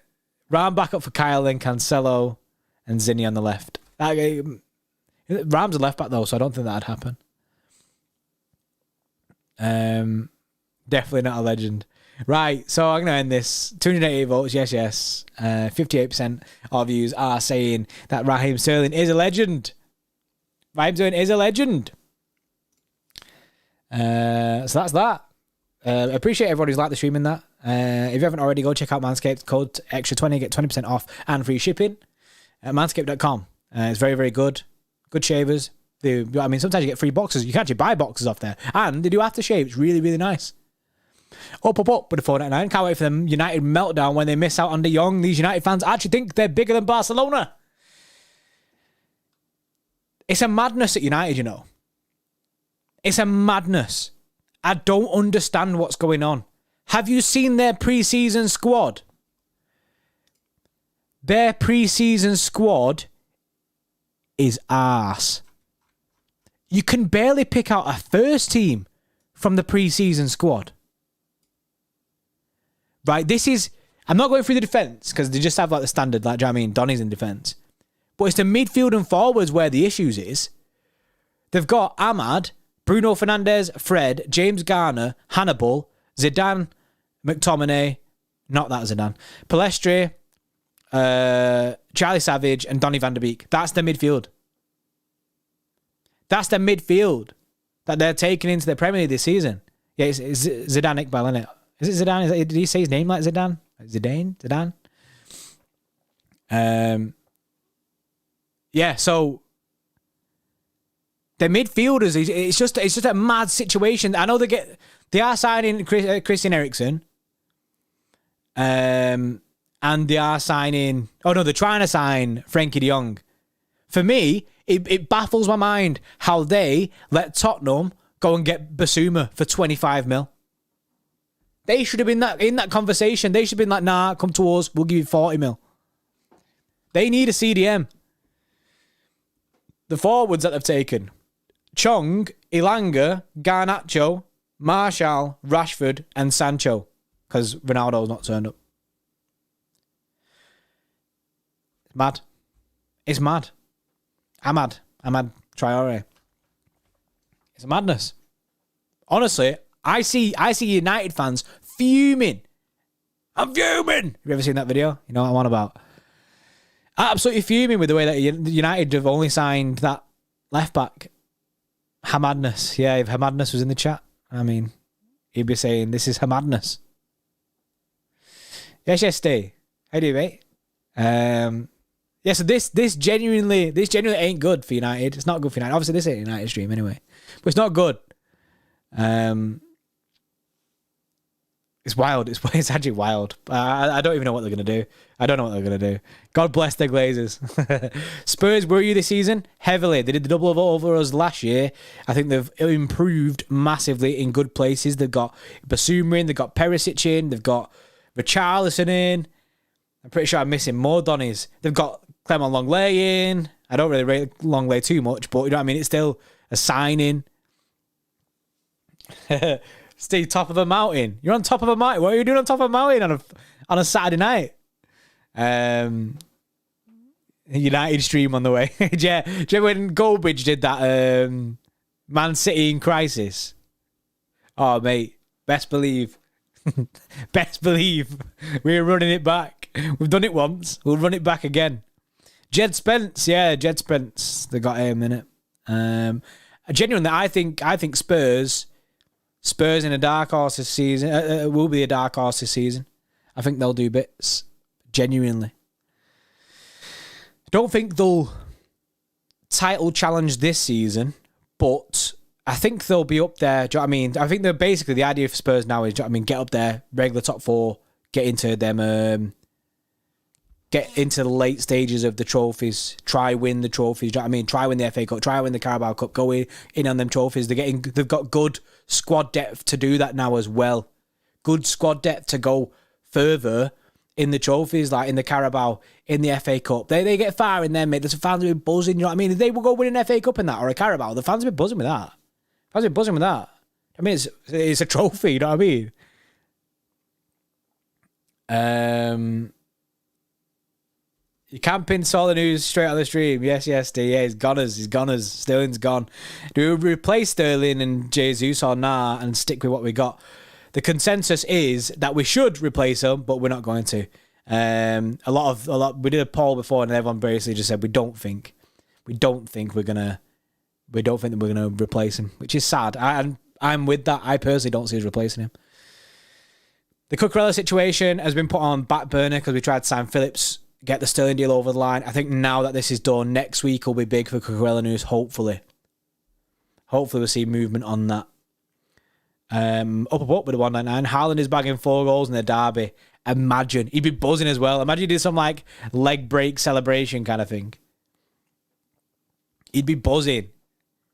Ram back up for Kyle, then Cancelo and Zinni on the left. Ram's a left back though, so I don't think that'd happen. Definitely not a legend. Right, so I'm going to end this. 288 votes, yes. 58% of views are saying that Raheem Sterling is a legend. Raheem Sterling is a legend. So that's that. Appreciate everybody who's liked the stream in that. If you haven't already, go check out Manscaped. Code extra20, get 20% off and free shipping at manscaped.com. It's very, very good. Good shavers. Sometimes you get free boxes. You can actually buy boxes off there. And they do aftershave. It's really, really nice. Up with the 499. Can't wait for them United meltdown when they miss out on De Jong. These United fans actually think they're bigger than Barcelona. It's a madness at United, you know. It's a madness. I don't understand what's going on. Have you seen their pre-season squad? Their pre-season squad is arse. You can barely pick out a first team from the pre-season squad. Right, this is... I'm not going through the defence because they just have like the standard, like, do you know what I mean? Donny's in defence. But it's the midfield and forwards where the issues is. They've got Ahmad, Bruno Fernandes, Fred, James Garner, Hannibal, Zidane, McTominay, not that Zidane, Palestre, Charlie Savage, and Donny van der Beek. That's the midfield. That's the midfield that they're taking into the Premier League this season. Yeah, it's Zidane Iqbal, isn't it? Is it Zidane? Did he say his name like Zidane? Zidane? Yeah, so the midfielders, it's just a mad situation. I know they are signing Christian Eriksen. And they are signing... Oh, no, they're trying to sign Frenkie de Jong. For me, it baffles my mind how they let Tottenham go and get Basuma for 25 mil. They should have been in that conversation. They should have been like, nah, come to us. We'll give you 40 mil. They need a CDM. The forwards that they've taken. Chong, Ilanga, Garnacho, Martial, Rashford, and Sancho. Because Ronaldo's not turned up. Mad. It's mad. Ahmad Traore. It's a madness. Honestly, I see United fans fuming. I'm fuming. Have you ever seen that video? You know what I'm on about. Absolutely fuming with the way that United have only signed that left back. Hamadness. Yeah, if Hamadness was in the chat, I mean, he'd be saying, this is Hamadness. Yes, Steve. How do you, mate? Yeah, so this genuinely ain't good for United. It's not good for United. Obviously, this ain't a United stream anyway. But it's not good. It's wild. It's actually wild. I don't even know what they're going to do. I don't know what they're going to do. God bless the Glazers. Spurs worry you this season? Heavily. They did the double over us last year. I think they've improved massively in good places. They've got Basuma in. They've got Perisic in. They've got Richarlison in. I'm pretty sure I'm missing more Donnies. They've got Clement Longley in. I don't really rate Longley too much, but you know what I mean? It's still a signing. Stay top of a mountain. You're on top of a mountain. What are you doing on top of a mountain on a Saturday night? United stream on the way. Do you remember when Goldbridge did that Man City in crisis? Oh, mate. Best believe. Best believe. We're running it back. We've done it once. We'll run it back again. Jed Spence. Yeah, Jed Spence. They got him in it. Genuinely, I think Spurs in a dark horse this season will be a dark horse this season. I think they'll do bits. Genuinely. Don't think they'll title challenge this season, but I think they'll be up there. Do you know what I mean? I think they're basically the idea for Spurs now is, do you know what I mean, get up there, regular top four, get into them, get into the late stages of the trophies, try win the trophies. Do you know what I mean? Try win the FA Cup, try win the Carabao Cup, go in on them trophies. They've got good squad depth to do that now as well. Good squad depth to go further in the trophies, like in the Carabao, in the FA Cup. They get far in there, mate. The fans have been buzzing, you know what I mean? If they will go win an FA Cup in that or a Carabao, the fans have been buzzing with that. Fans have been buzzing with that. I mean, it's a trophy, you know what I mean? You can't pin solid news straight on the stream. Yes, D. Yeah, he's goners. Sterling's gone. Do we replace Sterling and Jesus or nah and stick with what we got? The consensus is that we should replace him, but we're not going to. We did a poll before, and everyone basically just said we don't think that we're gonna replace him, which is sad. I'm with that. I personally don't see us replacing him. The Cucurella situation has been put on back burner because we tried to sign Phillips, get the Sterling deal over the line. I think now that this is done, next week will be big for Cucurella news. Hopefully we'll see movement on that. Up with the 199. Haaland is bagging 4 goals in the derby. Imagine. He'd be buzzing as well. Imagine he did some like leg break celebration kind of thing. He'd be buzzing.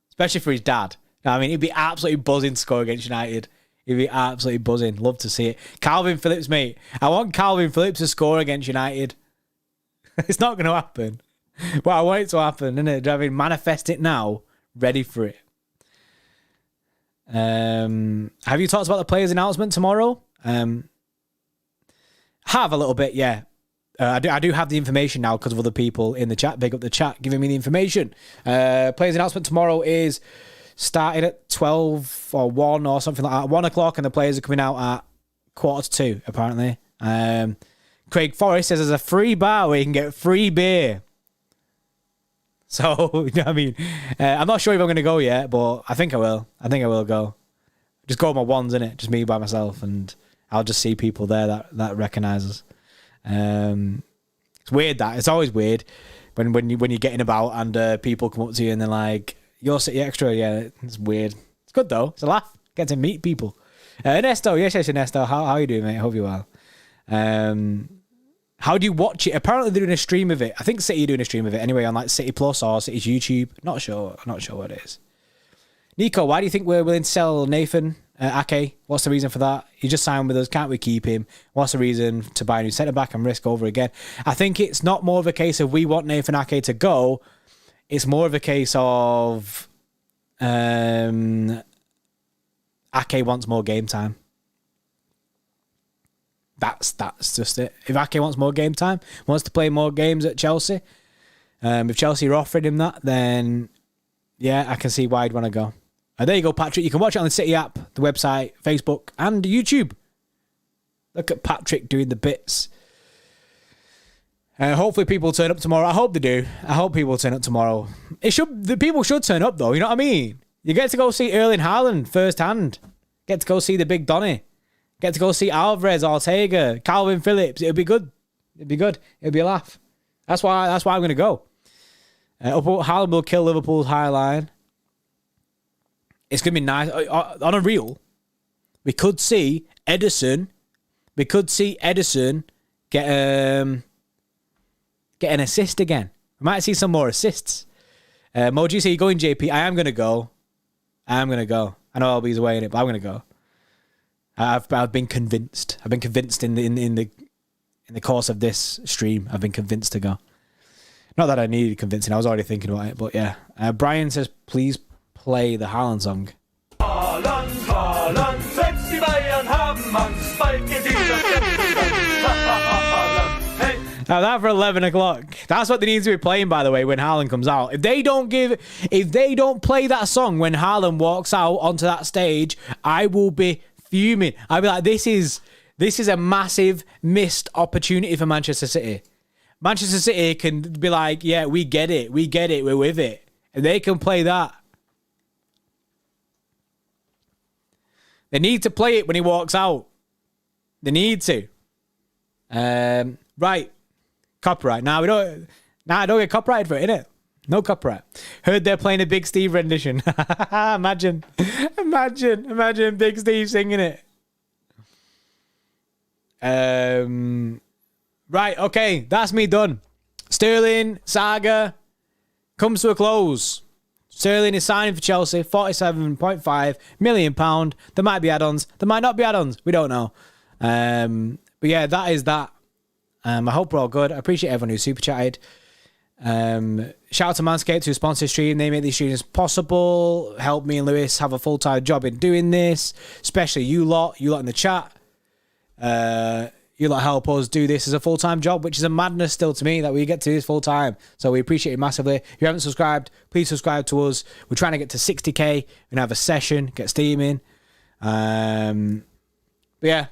Especially for his dad. I mean, he'd be absolutely buzzing to score against United. He'd be absolutely buzzing. Love to see it. Calvin Phillips, mate. I want Calvin Phillips to score against United. It's not going to happen. But I want it to happen, innit? I mean, manifest it now. Ready for it. Have you talked about the players' announcement tomorrow? Have a little bit, yeah. I do have the information now because of other people in the chat. Big up the chat giving me the information. Players announcement tomorrow is starting at 12 or 1 or something like that. 1 o'clock, and the players are coming out at 1:45, apparently. Craig Forrest says there's a free bar where you can get free beer. So, you know what I mean? I'm not sure if I'm going to go yet, but I think I will. I think I will go. Just go on my ones, innit? Just me by myself, and I'll just see people there that recognise us. It's weird that. It's always weird when you're getting about and people come up to you and they're like, "You're City Extra." Yeah, it's weird. It's good though. It's a laugh. Get to meet people. Ernesto, yes, Ernesto. How are you doing, mate? I hope you're well. How do you watch it? Apparently they're doing a stream of it. I think City are doing a stream of it anyway on like City Plus or City's YouTube. Not sure what it is. Nico, why do you think we're willing to sell Nathan Ake? What's the reason for that? He just signed with us. Can't we keep him? What's the reason to buy a new centre back and risk over again? I think it's not more of a case of we want Nathan Ake to go. It's more of a case of Ake wants more game time. That's just it. If Ake wants more game time, wants to play more games at Chelsea, if Chelsea are offering him that, then yeah, I can see why he'd want to go. There you go, Patrick. You can watch it on the City app, the website, Facebook, and YouTube. Look at Patrick doing the bits. Hopefully people turn up tomorrow. I hope they do. I hope people turn up tomorrow. The people should turn up, though. You know what I mean? You get to go see Erling Haaland firsthand. Get to go see the big Donny. Get to go see Alvarez, Ortega, Calvin Phillips. It'll be good. It'll be good. It'll be a laugh. That's why I'm going to go. Haaland will kill Liverpool's high line. It's going to be nice. On a reel, we could see Edison. Get an assist again. We might see some more assists. Moji, say you're going, JP. I am going to go. I know LB's away in it, but I'm going to go. I've been convinced. I've been convinced in the course of this stream. I've been convinced to go. Not that I needed convincing. I was already thinking about it, but yeah. Brian says, please play the Haaland song. Haaland, selbst die Bayern haben Angst, bald geht Now that for 11 o'clock. That's what they need to be playing, by the way, when Haaland comes out. If they don't play that song when Haaland walks out onto that stage, I will be fuming. I'll be like, this is a massive missed opportunity for Manchester City. Manchester City can be like, yeah, we get it, we're with it. And they can play that. They need to play it when he walks out. They need to. Right. Copyright. I don't get copyrighted for it, innit? No copyright. Heard they're playing a Big Steve rendition. Imagine Big Steve singing it. Right, okay. That's me done. Sterling saga comes to a close. Sterling is signing for Chelsea, £47.5 million. There might be add-ons. There might not be add-ons. We don't know. But yeah, that is that. I hope we're all good. I appreciate everyone who super chatted. Shout out to Manscaped who sponsor stream. They make these streams possible. Help me and Lewis have a full-time job in doing this. Especially you lot in the chat. You lot help us do this as a full-time job, which is a madness still to me that we get to this full-time. So we appreciate it massively. If you haven't subscribed, please subscribe to us. We're trying to get to 60k. We're going to have a session, get steaming. But yeah,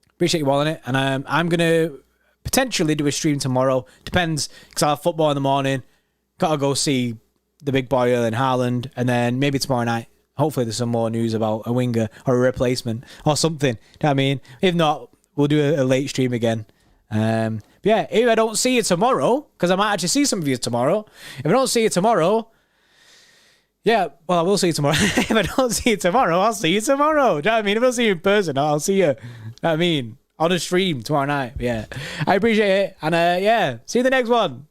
appreciate you all in it. And I'm going to potentially do a stream tomorrow. Depends, because I'll have football in the morning. Got to go see the big boy Erling Haaland. And then maybe tomorrow night, hopefully there's some more news about a winger or a replacement or something. You know what I mean? If not, we'll do a late stream again. But yeah, if I don't see you tomorrow, because I might actually see some of you tomorrow. If I don't see you tomorrow, yeah, well, I will see you tomorrow. If I don't see you tomorrow, I'll see you tomorrow. Do you know what I mean? If I don't see you in person, I'll see you. You know what I mean? On a stream tomorrow night. Yeah. I appreciate it. And yeah, see you in the next one.